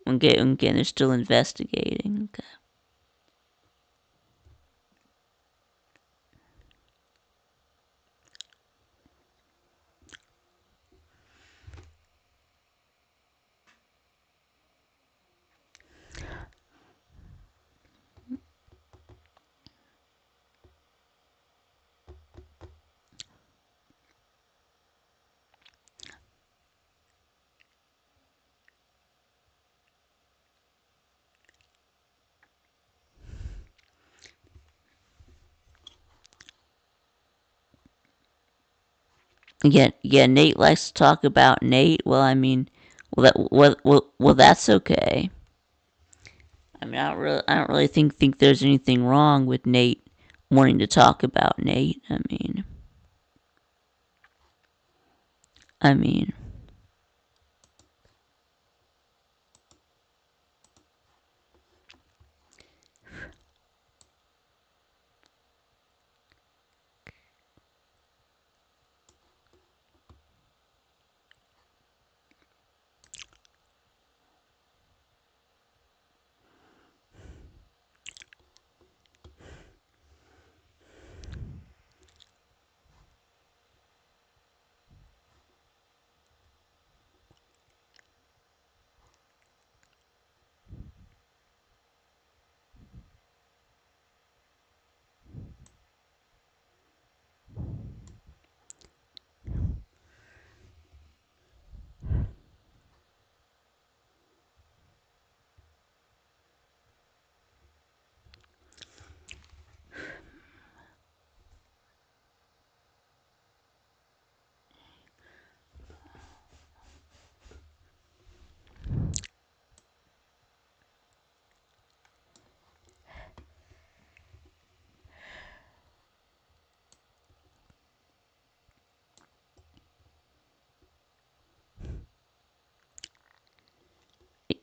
Again, they're still investigating. Okay. Yeah, Nate likes to talk about Nate. Well, I mean, well, that's okay. I mean, I don't really think there's anything wrong with Nate wanting to talk about Nate. I mean,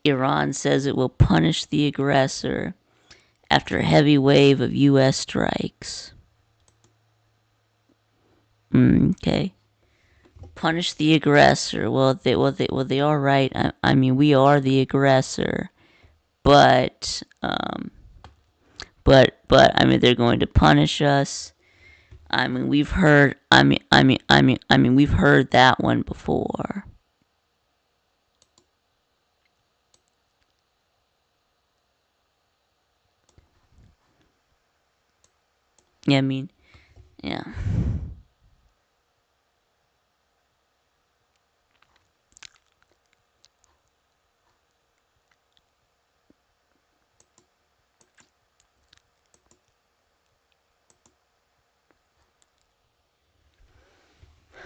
Iran says it will punish the aggressor after a heavy wave of U.S. strikes. Okay. Punish the aggressor. Well, they are right. I mean, we are the aggressor, but I mean, they're going to punish us. I mean, we've heard. We've heard that one before. Yeah, I mean, yeah.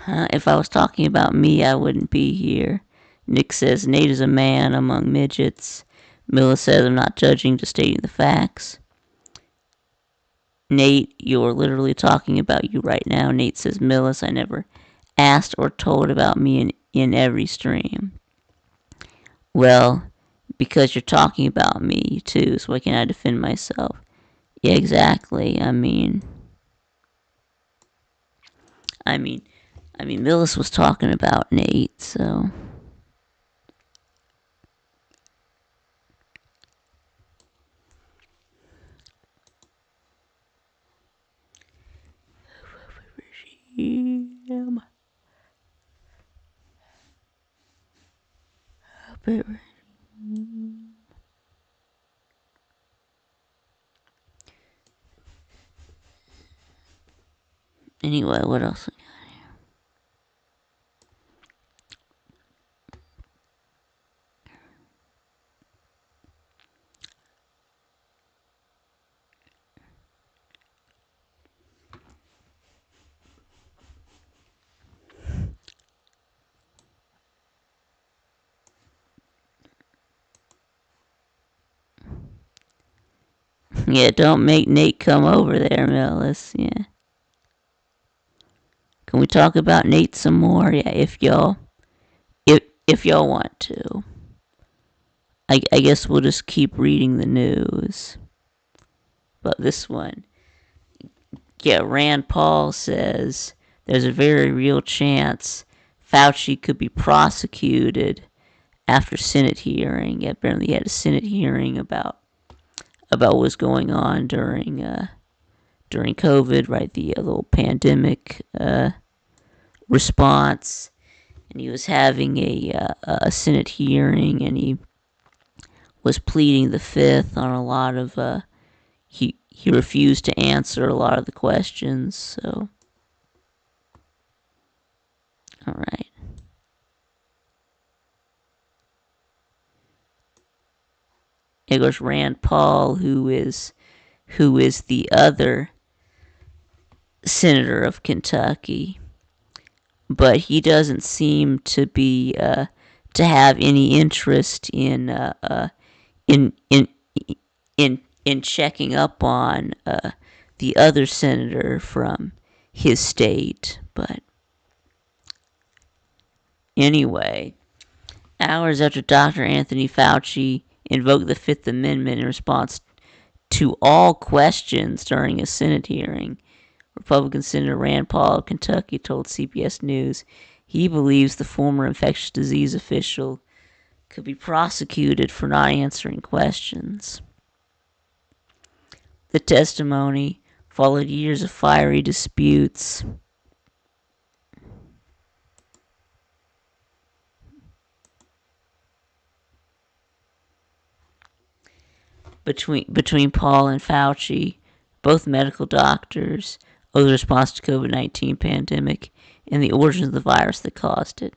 If I was talking about me, I wouldn't be here. Nick says Nate is a man among midgets. Milla says I'm not judging, just stating the facts. Nate, you're literally talking about you right now. Nate says, Millis, I never asked or told about me in every stream. Well, because you're talking about me too, so why can't I defend myself? Yeah, exactly. I mean, Millis was talking about Nate, so. Anyway, what else? Yeah, don't make Nate come over there, Millis. Yeah. Can we talk about Nate some more? Yeah, if y'all want to. I guess we'll just keep reading the news. But this one. Yeah, Rand Paul says there's a very real chance Fauci could be prosecuted after Senate hearing. Yeah, apparently he had a Senate hearing about what was going on during COVID, right? The little pandemic response, and he was having a Senate hearing, and he was pleading the fifth on a lot of he refused to answer a lot of the questions. So, all right. It goes Rand Paul, who is the other senator of Kentucky, but he doesn't seem to be to have any interest in in checking up on the other senator from his state. But anyway, hours after Dr. Anthony Fauci invoked the Fifth Amendment in response to all questions during a Senate hearing, Republican Senator Rand Paul of Kentucky told CBS News he believes the former infectious disease official could be prosecuted for not answering questions. The testimony followed years of fiery disputes between Paul and Fauci, both medical doctors, over the response to COVID-19 pandemic and the origins of the virus that caused it.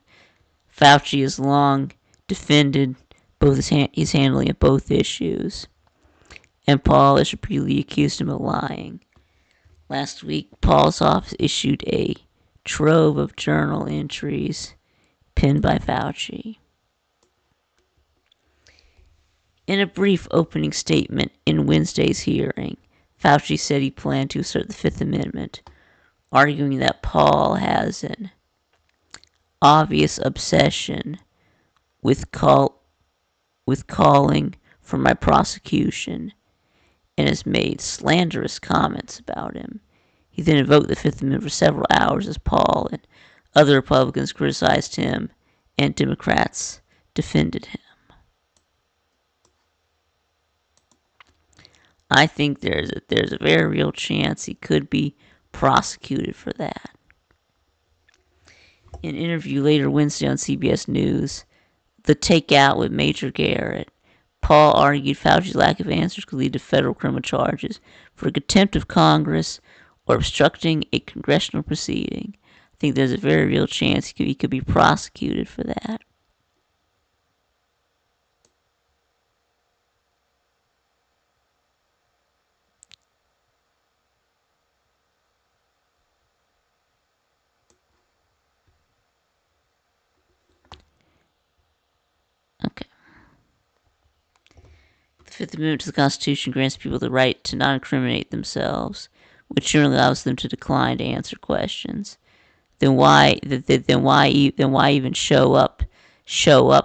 Fauci has long defended both his handling of both issues, and Paul has repeatedly accused him of lying. Last week, Paul's office issued a trove of journal entries penned by Fauci. In a brief opening statement in Wednesday's hearing, Fauci said he planned to assert the Fifth Amendment, arguing that Paul has an obvious obsession with calling for my prosecution and has made slanderous comments about him. He then invoked the Fifth Amendment for several hours as Paul and other Republicans criticized him and Democrats defended him. I think there's a very real chance he could be prosecuted for that. In an interview later Wednesday on CBS News, The Takeout with Major Garrett, Paul argued Fauci's lack of answers could lead to federal criminal charges for contempt of Congress or obstructing a congressional proceeding. I think there's a very real chance he could be prosecuted for that. Okay. The Fifth Amendment to the Constitution grants people the right to not incriminate themselves, which generally allows them to decline to answer questions. Then why even show up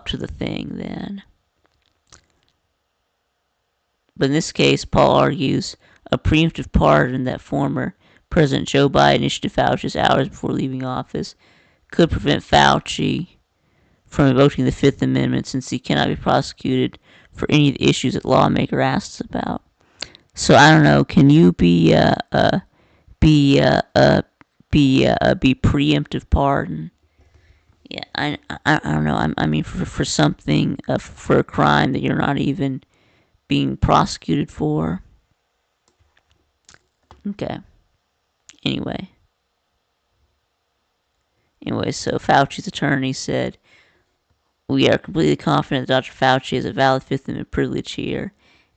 to the thing then? But in this case, Paul argues a preemptive pardon that former President Joe Biden issued to Fauci just hours before leaving office could prevent Fauci from invoking the Fifth Amendment, since he cannot be prosecuted for any of the issues that lawmaker asks about. So I don't know. Can you be preemptive pardon? Yeah, I don't know. I mean for something for a crime that you're not even being prosecuted for. Okay. Anyway, so Fauci's attorney said, "We are completely confident that Dr. Fauci has a valid Fifth Amendment privilege here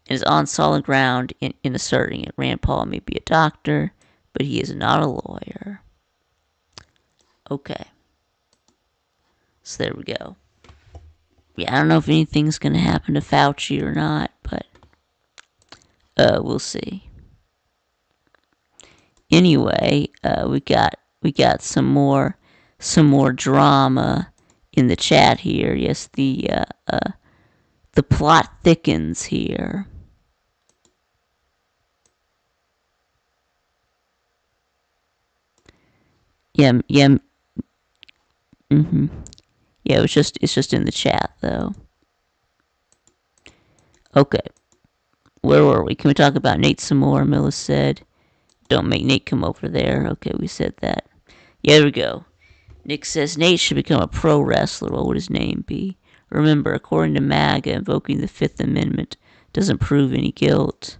and is on solid ground in asserting it. Rand Paul may be a doctor, but he is not a lawyer." Okay. So there we go. Yeah, I don't know if anything's going to happen to Fauci or not, but we'll see. Anyway, we got some more drama in the chat here. Yes, the plot thickens here. Yeah. Yeah, it's just in the chat though. Okay. Where were we? Can we talk about Nate some more? Miller said, "Don't make Nate come over there." Okay, we said that. Yeah, there we go. Nick says Nate should become a pro wrestler. What would his name be? Remember, according to MAGA, invoking the Fifth Amendment doesn't prove any guilt.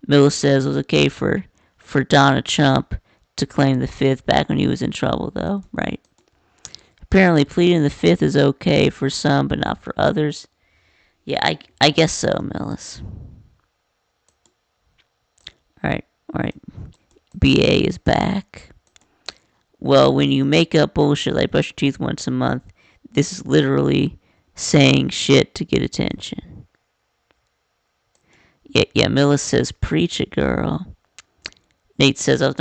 Miller says it was okay for Donald Trump to claim the Fifth back when he was in trouble, though, right? Apparently, pleading the Fifth is okay for some, but not for others. Yeah, I guess so, Millis. All right. BA is back. Well, when you make up bullshit like brush your teeth once a month, this is literally saying shit to get attention. Yeah, Millis says, preach it, girl. Nate says, I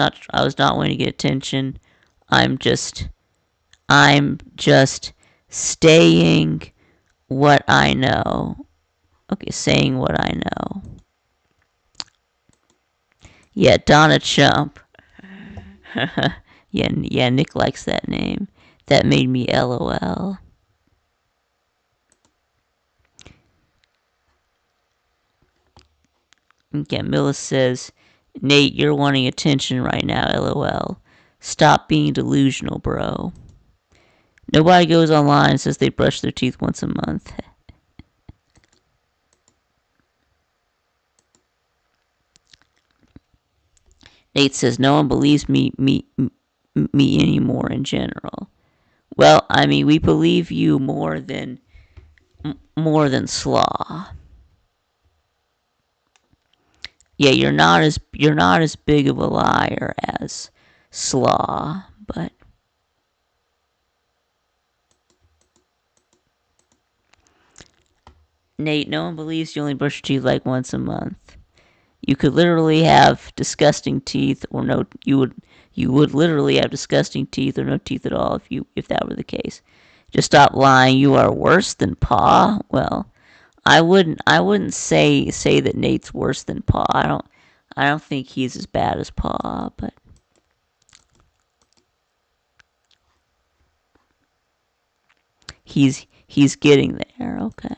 was not wanting to get attention. I'm just staying what I know. Okay, saying what I know. Yeah, Donna Chump. yeah, Nick likes that name. That made me LOL. Yeah, Millis says, Nate, you're wanting attention right now, LOL. Stop being delusional, bro. Nobody goes online and says they brush their teeth once a month. Nate says, no one believes me anymore in general. Well, I mean, we believe you more than Slaw. Yeah, you're not as big of a liar as Slaw, but Nate, no one believes you only brush your teeth like once a month. You could literally have disgusting teeth, or no. You would literally have disgusting teeth, or no teeth at all if that were the case. Just stop lying. You are worse than Pa. Well, I wouldn't say that Nate's worse than Pa. I don't think he's as bad as Pa, but he's getting there. Okay.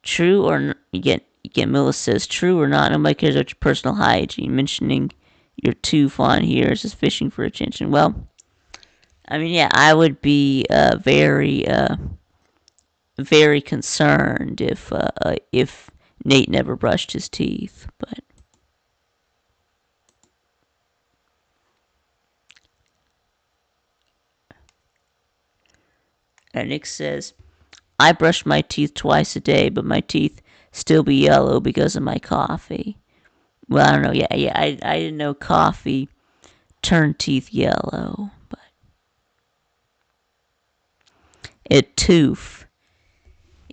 True or again, Millis says, true or not, nobody cares about your personal hygiene. Mentioning your tooth on here is just fishing for attention. Well, I mean, yeah, I would be very concerned if Nate never brushed his teeth, but Nick says, I brush my teeth twice a day, but my teeth still be yellow because of my coffee. Well, I don't know. Yeah, I didn't know coffee turned teeth yellow, but tooth.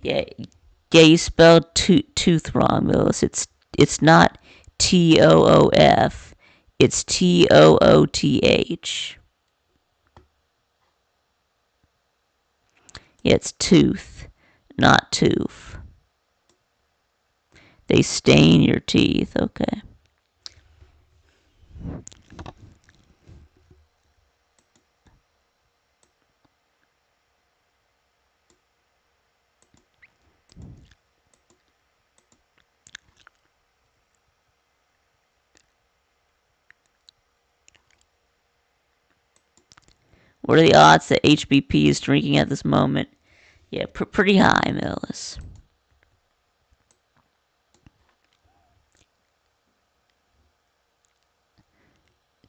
Yeah, you spelled tooth wrong, Millis. It's not TOOF. It's TOOTH. Yeah, it's tooth, not tooth. They stain your teeth, okay. What are the odds that HBP is drinking at this moment? Yeah, pretty high, Millis.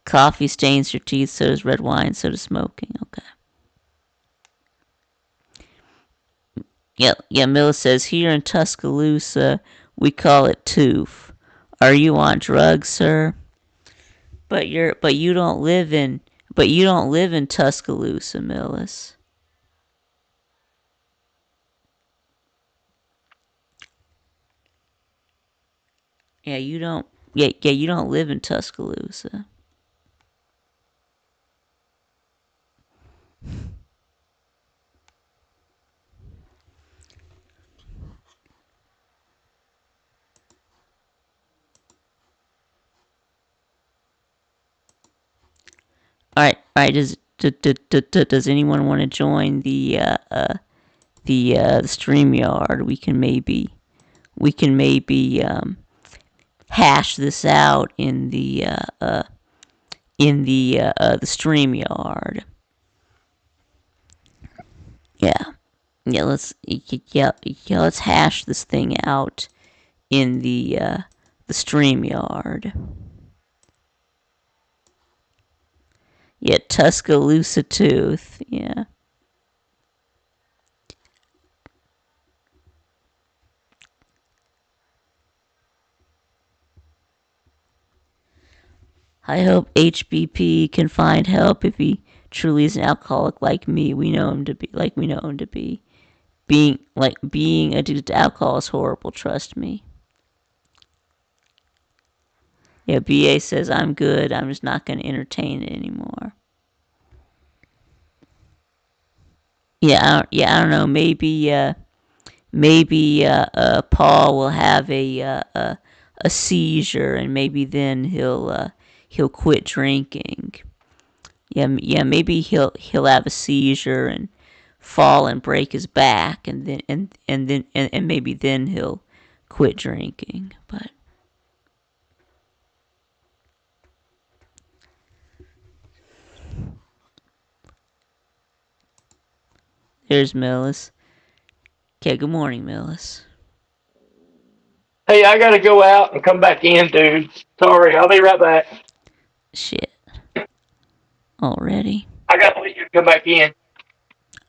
Coffee stains your teeth, so does red wine, so does smoking. Okay. Yeah, Millis says, here in Tuscaloosa, we call it tooth. Are you on drugs, sir? But you don't live in Tuscaloosa, Millis. Yeah, you don't live in Tuscaloosa. All right. Does anyone want to join the StreamYard? We can maybe hash this out in the StreamYard. Let's hash this thing out in the StreamYard. Yeah, Tuscaloosa tooth. Yeah. I hope HBP can find help if he truly is an alcoholic like me. We know him to be like we know him to be. Being addicted to alcohol is horrible, trust me. Yeah, BA says I'm good. I'm just not going to entertain it anymore. I don't know. Maybe Paul will have a seizure, and maybe then he'll quit drinking. Maybe he'll have a seizure and fall and break his back, and maybe then he'll quit drinking. But there's Millis. Okay, good morning, Millis. Hey, I gotta go out and come back in, dude. Sorry, I'll be right back. Shit. Already? I gotta leave you to come back in.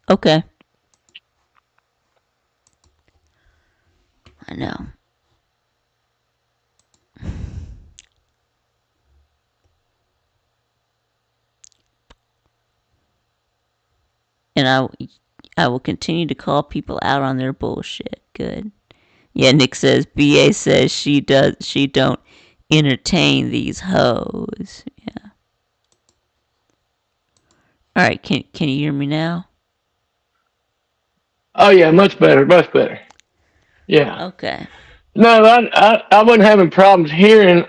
Okay. I know. And I will continue to call people out on their bullshit. Good. Yeah, Nick says BA says she don't entertain these hoes. Yeah. All right, can you hear me now? Oh yeah, much better, much better. Yeah. Okay. No, I wasn't having problems hearing.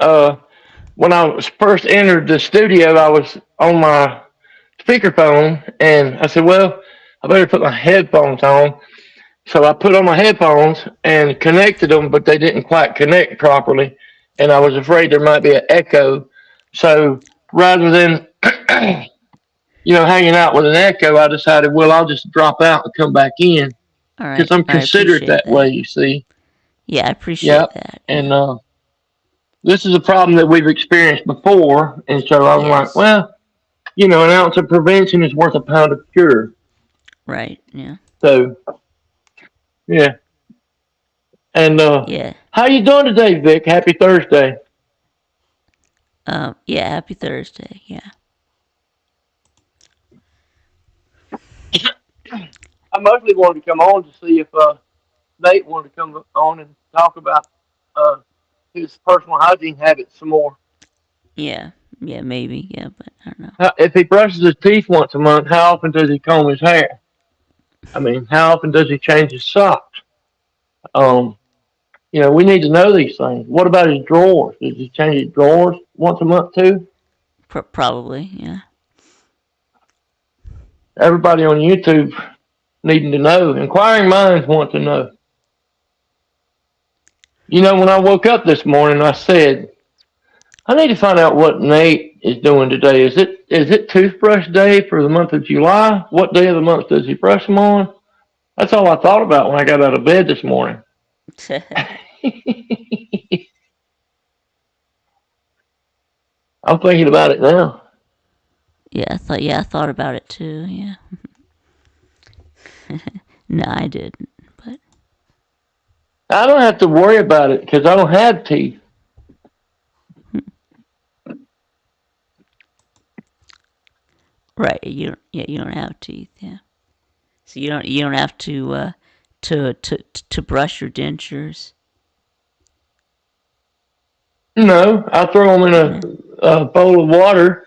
When I was first entered the studio, I was on my speakerphone, and I said, "Well, I better put my headphones on." So I put on my headphones and connected them, but they didn't quite connect properly, and I was afraid there might be an echo. So rather than hanging out with an echo, I decided, well, I'll just drop out and come back in All right. because I'm considerate that way. You see. Yeah, I appreciate that. And this is a problem that we've experienced before, and so I'm like, well, an ounce of prevention is worth a pound of cure. Right. Yeah. So, yeah. And yeah. How you doing today, Vic? Happy Thursday. Yeah, happy Thursday. Yeah. I mostly wanted to come on to see if Nate wanted to come on and talk about his personal hygiene habits some more. Yeah, maybe. Yeah, but I don't know. If he brushes his teeth once a month, how often does he comb his hair? I mean, how often does he change his socks? We need to know these things. What about his drawers? Does he change his drawers once a month too? Probably, yeah. Everybody on YouTube needing to know. Inquiring minds want to know. When I woke up this morning, I said, I need to find out what Nate is doing today. Is it toothbrush day for the month of July? What day of the month does he brush them on? That's all I thought about when I got out of bed this morning. I'm thinking about it now. Yeah, I thought about it too. Yeah. No, I didn't. But I don't have to worry about it because I don't have teeth. Right. You don't have teeth. Yeah. So you don't have to brush your dentures. No, I throw them in a bowl of water.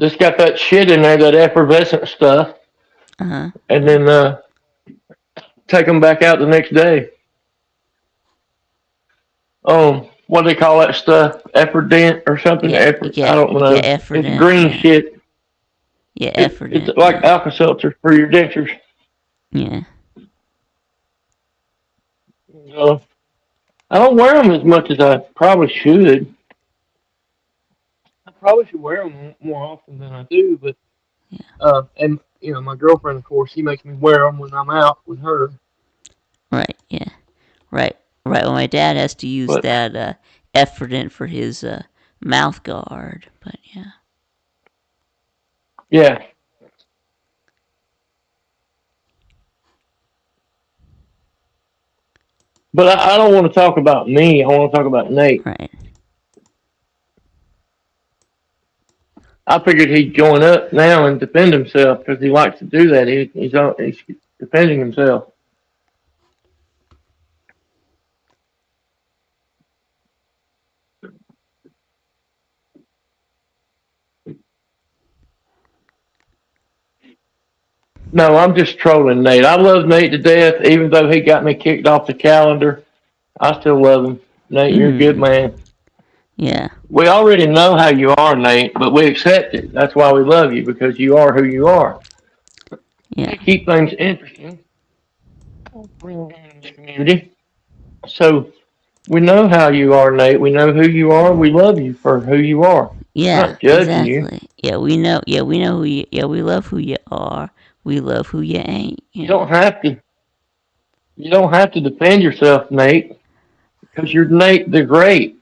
Just got that shit in there, that effervescent stuff. Uh-huh. And then take them back out the next day. What do they call that stuff? Efferdent or something? Yeah, I don't know. Yeah, Efferdent, it's green shit. Yeah, Efferdent. It's like Alka-Seltzer for your dentures. Yeah. I don't wear them as much as I probably should. I probably should wear them more often than I do, but and my girlfriend, of course, she makes me wear them when I'm out with her. Right. Yeah. Right. Well, my dad has to use that Efferdent for his mouth guard, but yeah. Yeah. But I don't want to talk about me. I want to talk about Nate. Right. I figured he'd join up now and defend himself because he likes to do that. He's defending himself. No, I'm just trolling Nate. I love Nate to death, even though he got me kicked off the calendar. I still love him. Nate, you're a good man. Yeah. We already know how you are, Nate, but we accept it. That's why we love you, because you are who you are. Yeah. Keep things interesting in this community. So we know how you are, Nate. We know who you are. We love you for who you are. Yeah. Not judging Exactly. you. Yeah, we know. Yeah, we know who you. Yeah, we love who you are. We love who you ain't. You don't have to. You don't have to defend yourself, Nate, because you're Nate the Great,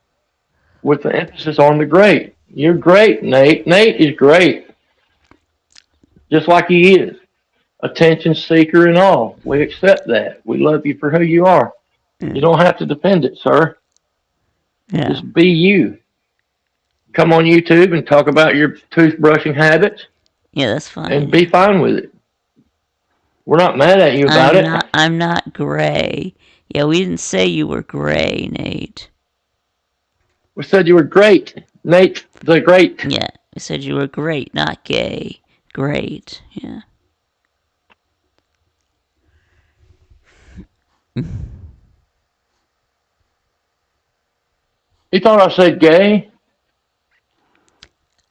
with the emphasis on the great. You're great, Nate. Nate is great, just like he is. Attention seeker and all. We accept that. We love you for who you are. You don't have to defend it, sir. Yeah. Just be you. Come on YouTube and talk about your toothbrushing habits Yeah, that's fine. and be fine with it. We're not mad at you about it. I'm not gray. Yeah, we didn't say you were gray, Nate. We said you were great, Nate the Great. Yeah, we said you were great, not gay. Great. Yeah. He thought I said gay.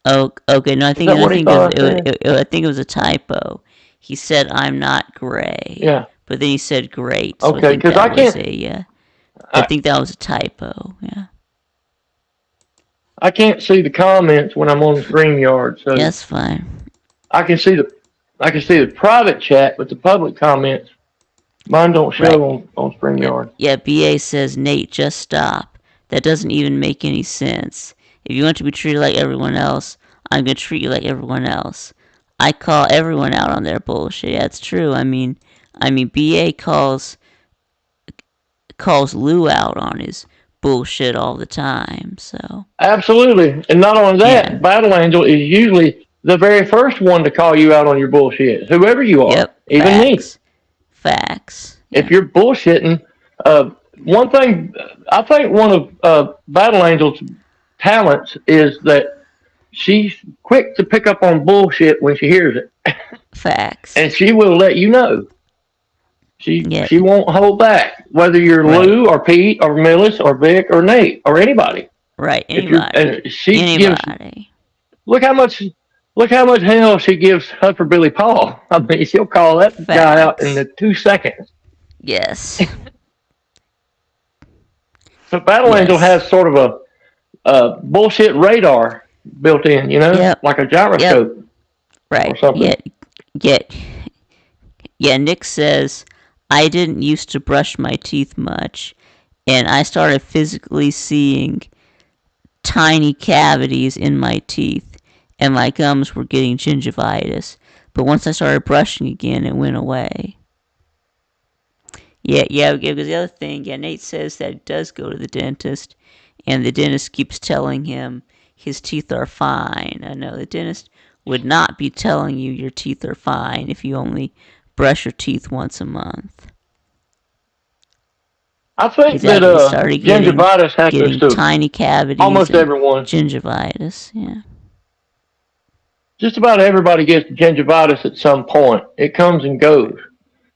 Oh, okay. No, I think that what he thought I said? I think it was a typo. He said I'm not gray. Yeah. But then he said great. So Okay, because I can't. I think that was a typo. Yeah. I can't see the comments when I'm on the StreamYard, so That's fine. I can see the private chat, but the public comments, mine don't show on StreamYard. Yeah, BA says, Nate, just stop. That doesn't even make any sense. If you want to be treated like everyone else, I'm going to treat you like everyone else. I call everyone out on their bullshit. Yeah, it's true. I mean, BA calls Lou out on his bullshit all the time, so. Absolutely. And not only that, Yeah. Battle Angel is usually the very first one to call you out on your bullshit, whoever you are. Yep. Even me. Facts. If you're bullshitting, one thing, I think one of Battle Angel's talents is that she's quick to pick up on bullshit when she hears it. Facts. And she will let you know. She won't hold back, whether you're Lou or Pete or Millis or Vic or Nate or anybody. Right, anybody. And she gives. Look how much hell she gives Huck for Billy Paul. I mean, she'll call that guy out in the 2 seconds. Yes. So Battle Angel has sort of a bullshit radar built in, you know, like a gyroscope. Right. Or something. Yeah, Nick says, I didn't used to brush my teeth much, and I started physically seeing tiny cavities in my teeth, and my gums were getting gingivitis. But once I started brushing again, it went away. Yeah, because the other thing, Nate says that he does go to the dentist, and the dentist keeps telling him his teeth are fine. I know the dentist would not be telling you your teeth are fine if you only brush your teeth once a month. I think that gingivitis happens to tiny cavities. Almost everyone. Gingivitis, yeah. Just about everybody gets gingivitis at some point. It comes and goes.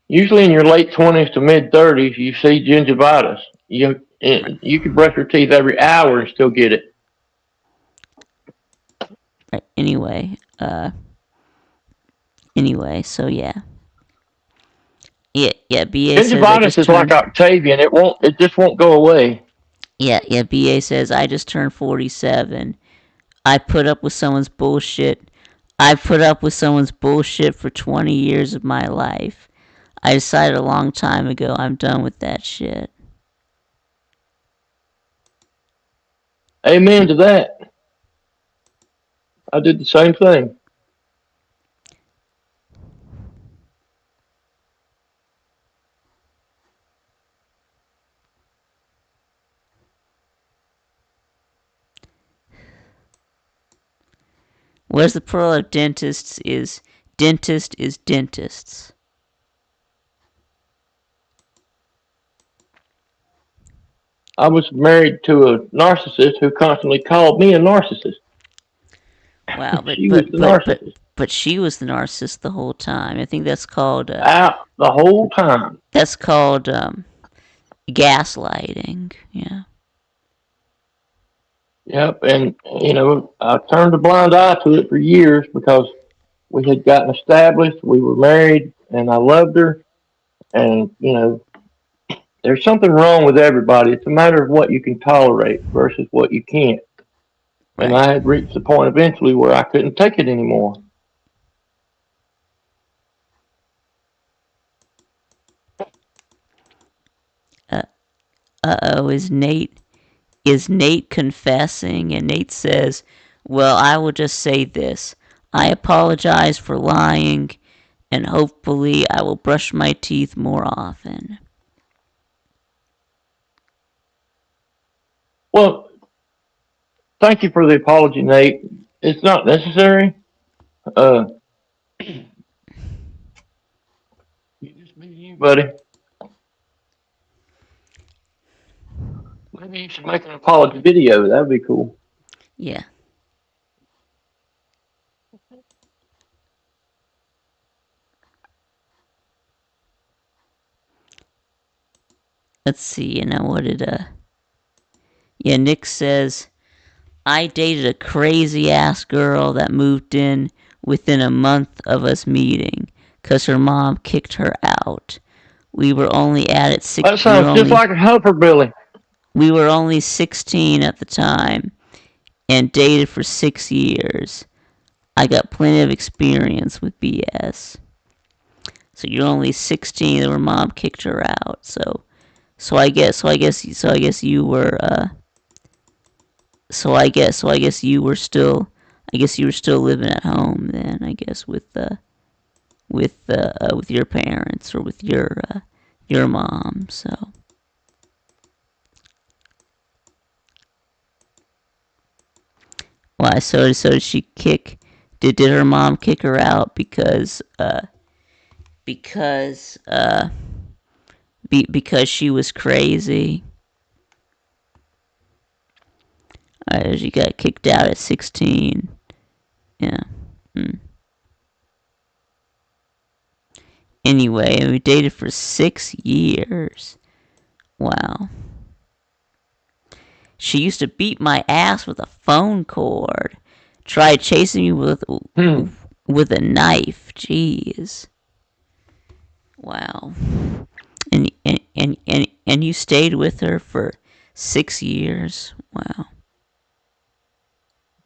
Usually in your late 20s to mid 30s, you see gingivitis. You can brush your teeth every hour and still get it. Right. Anyway, so yeah. Yeah, BA gingivitis is like Octavian. It just won't go away. Yeah, BA says, I just turned 47. I've put up with someone's bullshit for 20 years of my life. I decided a long time ago I'm done with that shit. Amen to that. I did the same thing. Where's the plural of dentists is dentists. I was married to a narcissist who constantly called me a narcissist. Wow, but She was the narcissist. but she was the narcissist the whole time. I think that's called Out the whole time. that's called gaslighting. Yeah. Yep, and I turned a blind eye to it for years because we had gotten established, we were married, and I loved her. And there's something wrong with everybody. It's a matter of what you can tolerate versus what you can't. And Right. I had reached the point eventually where I couldn't take it anymore. Uh-oh, is Nate confessing? And Nate says, "Well, I will just say this. I apologize for lying, and hopefully I will brush my teeth more often." Well, thank you for the apology, Nate. It's not necessary. You just be you, buddy. Maybe you should make an apology video. That'd be cool. Yeah. Let's see, what did yeah, Nick says, "I dated a crazy ass girl that moved in within a month of us meeting, 'cause her mom kicked her out. We were only at it That sounds just like a helper, Billy. We were only 16 at the time and dated for 6 years. I got plenty of experience with BS." So you're only 16 and her mom kicked her out. So I guess you were still living at home then, I guess, with your parents or with your mom. So why? So did she kick? Did her mom kick her out because she was crazy? She got kicked out at 16. Yeah. Anyway, we dated for 6 years. Wow. She used to beat my ass with a phone cord. Tried chasing me with a knife. Jeez. Wow. And you stayed with her for 6 years. Wow.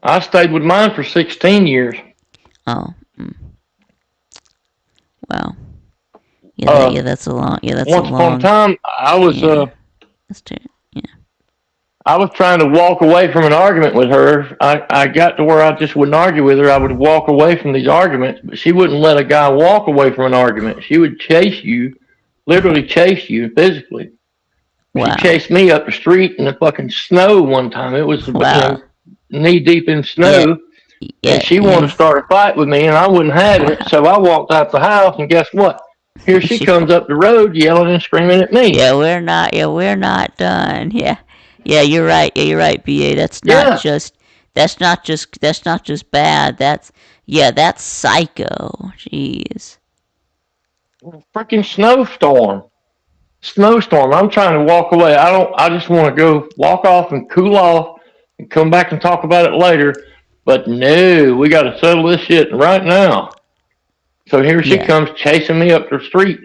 I stayed with mine for 16 years. Oh. Wow. Yeah, that's a long. Yeah, that's once a long. upon a time, I was That's terrible. Yeah. I was trying to walk away from an argument with her. I got to where I just wouldn't argue with her. I would walk away from these arguments, but she wouldn't let a guy walk away from an argument. She would chase you, literally chase you physically. Wow. She chased me up the street in the fucking snow one time. It was knee deep in snow. Yeah, and she wanted to start a fight with me, and I wouldn't have it. So I walked out the house, and guess what? Here she comes up the road, yelling and screaming at me. Yeah, we're not done. Yeah, you're right. Yeah, you're right, BA. That's not just bad. That's psycho. Jeez. Freaking snowstorm. I'm trying to walk away. I just want to go walk off and cool off and come back and talk about it later. But no, we got to settle this shit right now. So here she comes chasing me up the street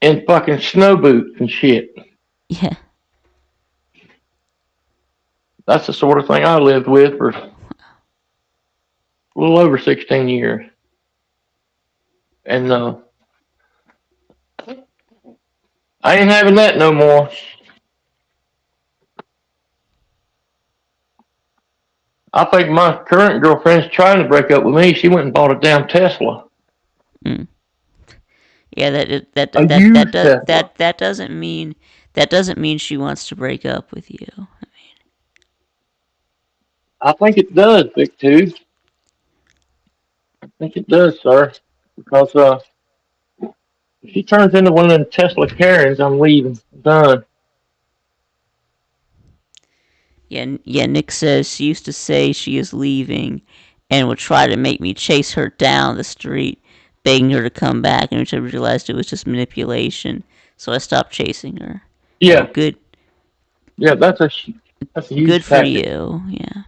in fucking snow boots and shit. Yeah. That's the sort of thing I lived with for a little over 16 years. And I ain't having that no more. I think my current girlfriend's trying to break up with me. She went and bought a damn Tesla. Yeah, that doesn't mean she wants to break up with you. I think it does, Vic, too. I think it does, sir. Because if she turns into one of them Tesla Karens, I'm leaving. I'm done. Yeah, Nick says she used to say she is leaving and would try to make me chase her down the street, begging her to come back, and which I realized it was just manipulation, so I stopped chasing her. Yeah, So good yeah, that's a huge good for tactic. you, yeah.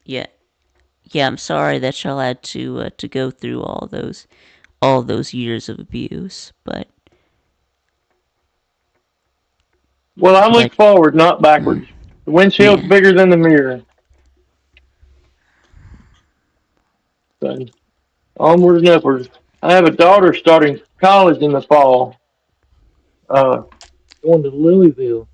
Yeah, yeah, I'm sorry that y'all had to go through all those years of abuse, Well, I but look forward, not backwards. The windshield's yeah, bigger than the mirror. So, onward and upward. I have a daughter starting college in the fall. Uh, Going to Louisville.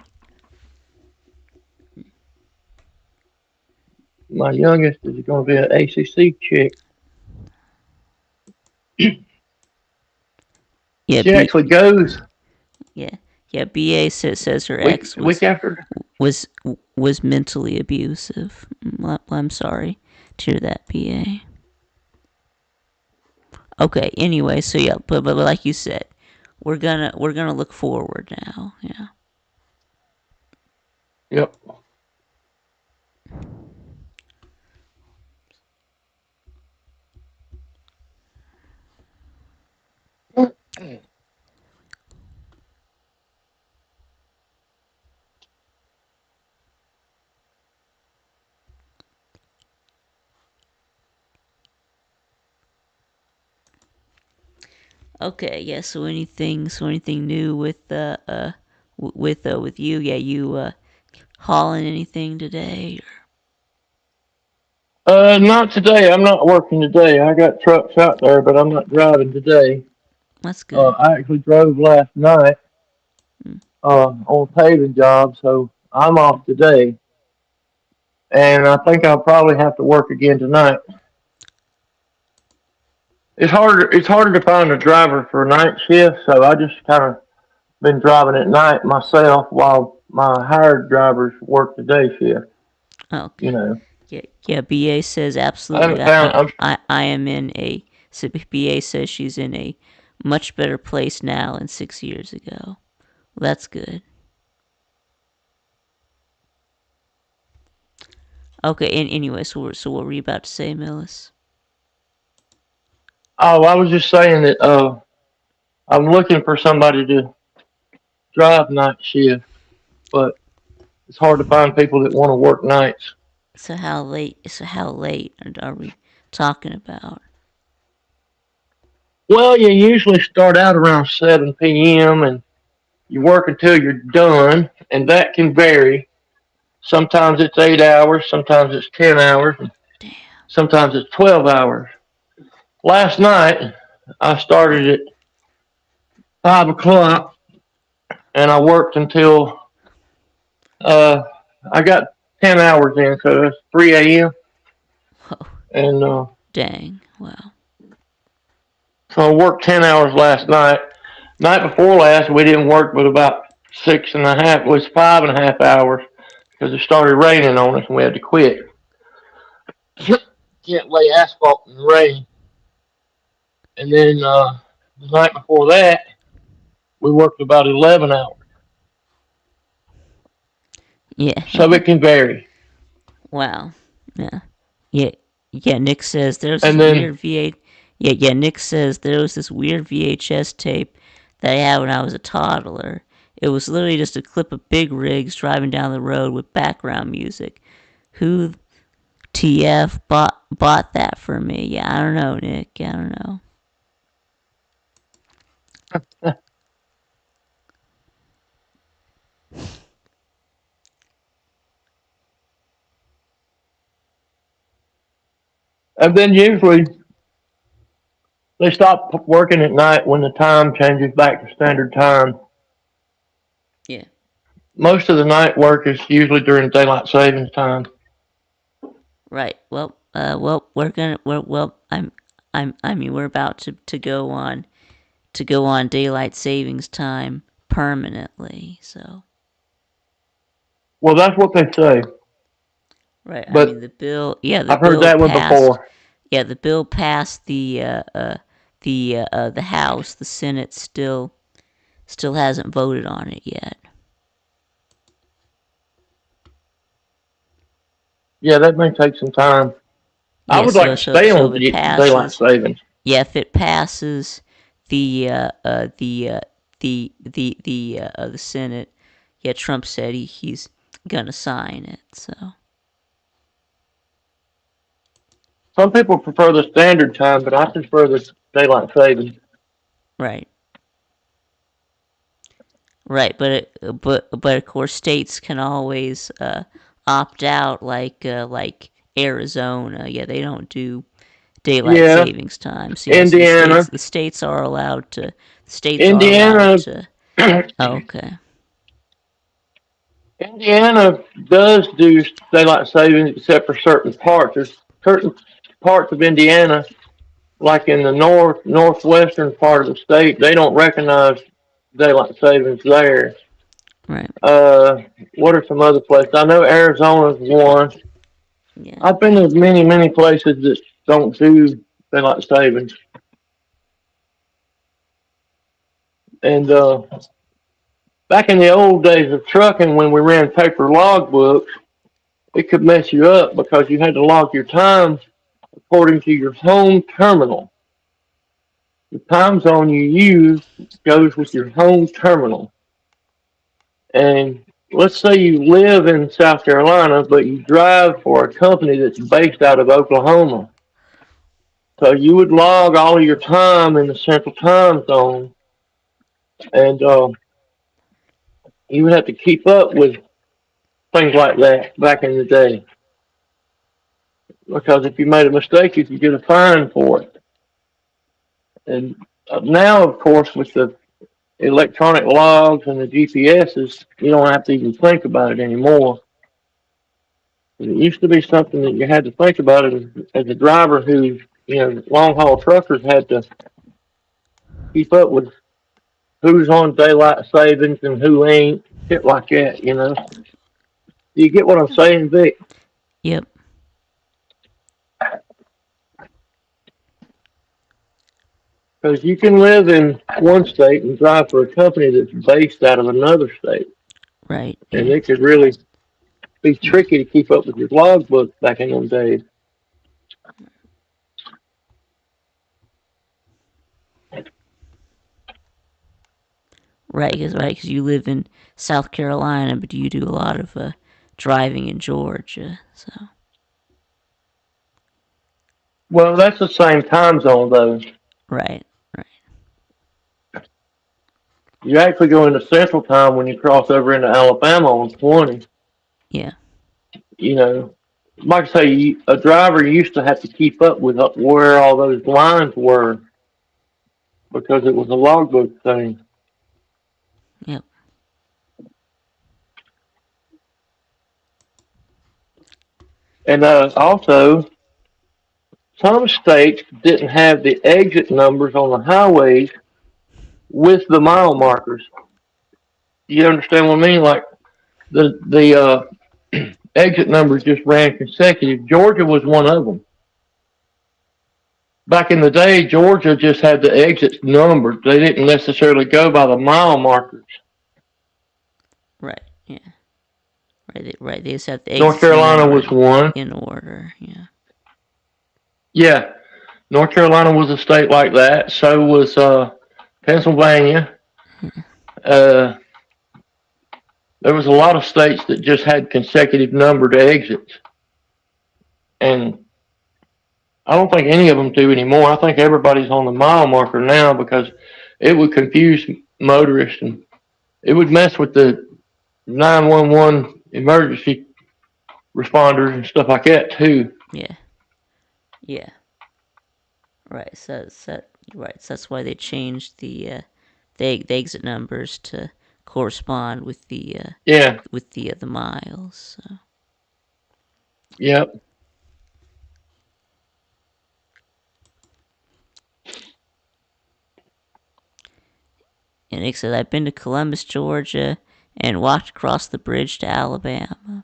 My youngest is going to be an ACC chick. yeah, She actually goes yeah, yeah. BA says her week ex week after. was was mentally abusive. Well, I'm sorry to hear that, BA. Okay. Anyway, so yeah, but like you said, we're gonna look forward now. Yeah. Yep. Okay. Yeah. So anything new with you? Yeah. You hauling anything today? Not today. I'm not working today. I got trucks out there, but I'm not driving today. That's good. I actually drove last night Mm. on a paving job, so I'm off today. And I think I'll probably have to work again tonight. It's harder to find a driver for a night shift, so I just kind of been driving at night myself while my hired drivers work the day shift. You Okay. know, Yeah. Yeah. BA says I absolutely. haven't found. I am in a. So BA says she's in a much better place now than 6 years ago. Well, that's good. Okay. And anyway, so what were you about to say, Millis? Oh, I was just saying that I'm looking for somebody to drive night shift, but it's hard to find people that want to work nights. So how late? So how late are we talking about? Well, you usually start out around 7 p.m. and you work until you're done, and that can vary. Sometimes it's 8 hours, sometimes it's 10 hours, Damn. sometimes it's 12 hours. Last night, I started at 5 o'clock and I worked until I got 10 hours in, so it's 3 a.m. Oh, And dang. Wow. so I worked 10 hours last night. Night before last, we didn't work but about 6.5, it was 5.5 hours because it started raining on us and we had to quit. Can't lay asphalt in the rain. And then the night before that, we worked about 11 hours. Yeah. So it can vary. Wow. Yeah. Yeah. Yeah. Nick says there's this And then, weird VH. Yeah. Nick says there was this weird VHS tape that I had when I was a toddler. It was literally just a clip of big rigs driving down the road with background music. Who TF bought that for me? Yeah, I don't know, Nick. I don't know. usually they stop working at night when the time changes back to standard time. Yeah. Most of the night work is usually during daylight savings time. Right. Well, well, I'm I mean, we're about to go on daylight savings time permanently. So. Well, that's what they say. Right. But I mean, the bill. Yeah, the I've heard bill that one passed. before. Yeah, the bill passed the House. The Senate still hasn't voted on it yet. Yeah, that may take some time. I Yeah, would like to stay so on if it daylight passes, savings. yeah, if it passes the Senate, yeah, Trump said he's gonna sign it. So. Some people prefer the standard time, but I prefer the daylight savings. Right. Right, but of course states can always opt out, like Arizona. Yeah, they don't do daylight Yeah, savings time. So yes, Indiana. the states are allowed to. Indiana. Okay. Indiana does do daylight savings, except for certain parts. There's certain parts of Indiana, like in the northwestern part of the state, they don't recognize daylight savings there. Right. What are some other places? I know Arizona's one. Yeah. I've been to many places that don't do daylight savings. And back in the old days of trucking, when we ran paper logbooks, it could mess you up because you had to log your time according to your home terminal. The time zone you use goes with your home terminal. And let's say you live in South Carolina, but you drive for a company that's based out of Oklahoma. So you would log all of your time in the central time zone, and you would have to keep up with things like that back in the day. Because if you made a mistake, you could get a fine for it. And now, of course, with the electronic logs and the GPSs, you don't have to even think about it anymore. It used to be something that you had to think about it as a driver who, long haul truckers had to keep up with who's on daylight savings and who ain't, shit like that, Do you get what I'm saying, Vic? Yep. Because you can live in one state and drive for a company that's based out of another state. Right. And it could really be tricky to keep up with your logbook back in those days. Right, because you live in South Carolina, but you do a lot of driving in Georgia. So. Well, that's the same time zone, though. Right. You actually go into Central Time when you cross over into Alabama on 20. Yeah. Like I say, a driver used to have to keep up with where all those lines were because it was a logbook thing. Yep. And also, some states didn't have the exit numbers on the highways with the mile markers. You understand what I mean? Like the exit numbers just ran consecutive. Georgia was one of them. Back in the day, Georgia just had the exits numbered. They didn't necessarily go by the mile markers. Right. Yeah. Right. They just have the North Carolina was one in order. Yeah. Yeah, North Carolina was a state like that. So was Pennsylvania. There was a lot of states that just had consecutive numbered exits. And I don't think any of them do anymore. I think everybody's on the mile marker now because it would confuse motorists and it would mess with the 911 emergency responders and stuff like that too. Yeah. Right. So that's why they changed the exit numbers to correspond with the the miles. So. Yep. And Nick said, I've been to Columbus, Georgia, and walked across the bridge to Alabama.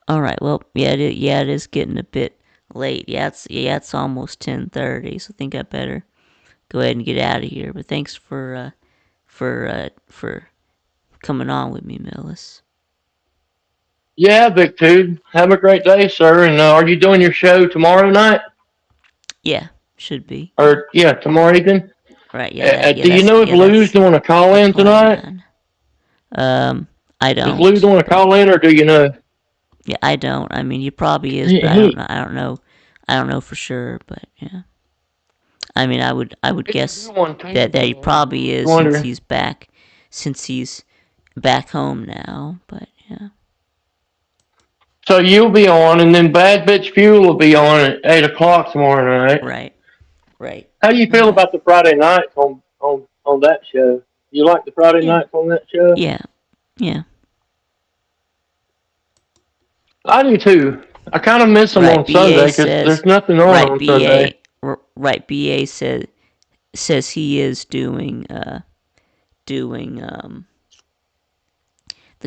All right. Well, it is getting a bit late. It's almost 10:30, so I think I better go ahead and get out of here. But thanks for coming on with me, Millis. Yeah, Big Tube. Have a great day, sir. And are you doing your show tomorrow night? Yeah, should be. Or tomorrow evening. Right. Yeah. Do you know if Lou's doing a call in tonight? I don't. Does Lou doing a call in, or do you know? Yeah, I don't. I mean, he probably is, but I don't know. I don't know for sure, but yeah. I mean, I would guess that he probably is since he's back home now. But yeah. So you'll be on, and then Bad Bitch Fuel will be on at 8:00 tomorrow night. Right. How do you feel about the Friday nights on that show? You like the Friday nights on that show? Yeah. I do too. I kind of miss them on Sunday because there's nothing on Sunday. Right. BA says he is doing the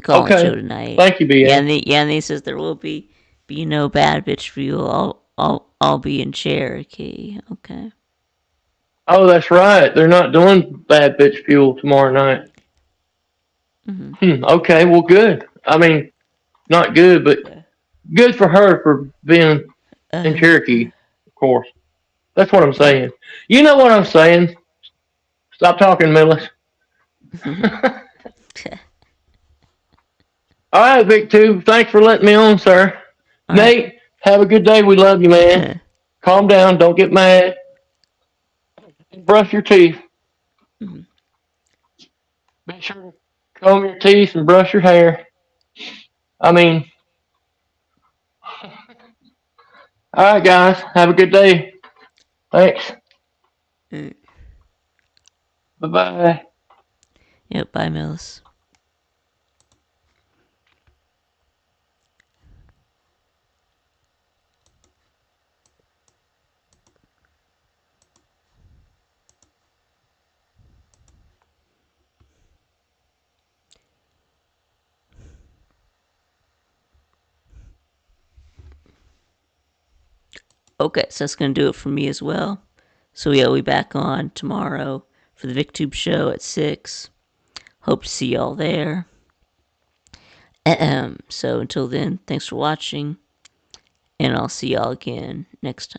call show tonight. Thank you, BA. And he says there will be no Bad Bitch Fuel. I'll be in Cherokee. Okay. Oh, that's right. They're not doing Bad Bitch Fuel tomorrow night. Mm-hmm. Okay, well, good. I mean, not good, but good for her for being in Cherokee, of course. That's what I'm saying. You know what I'm saying. Stop talking, Millis. All right, Vic Tube. Thanks for letting me on, sir. All Nate, right. Have a good day. We love you, man. Calm down. Don't get mad. Brush your teeth. Mm-hmm. Be sure to comb your teeth and brush your hair. I mean, all right, guys. Have a good day. Thanks. Bye-bye. Yep, bye, Millis. Okay, so that's going to do it for me as well. So yeah, we'll be back on tomorrow for the VicTube show at 6. Hope to see y'all there. So until then, thanks for watching, and I'll see y'all again next time.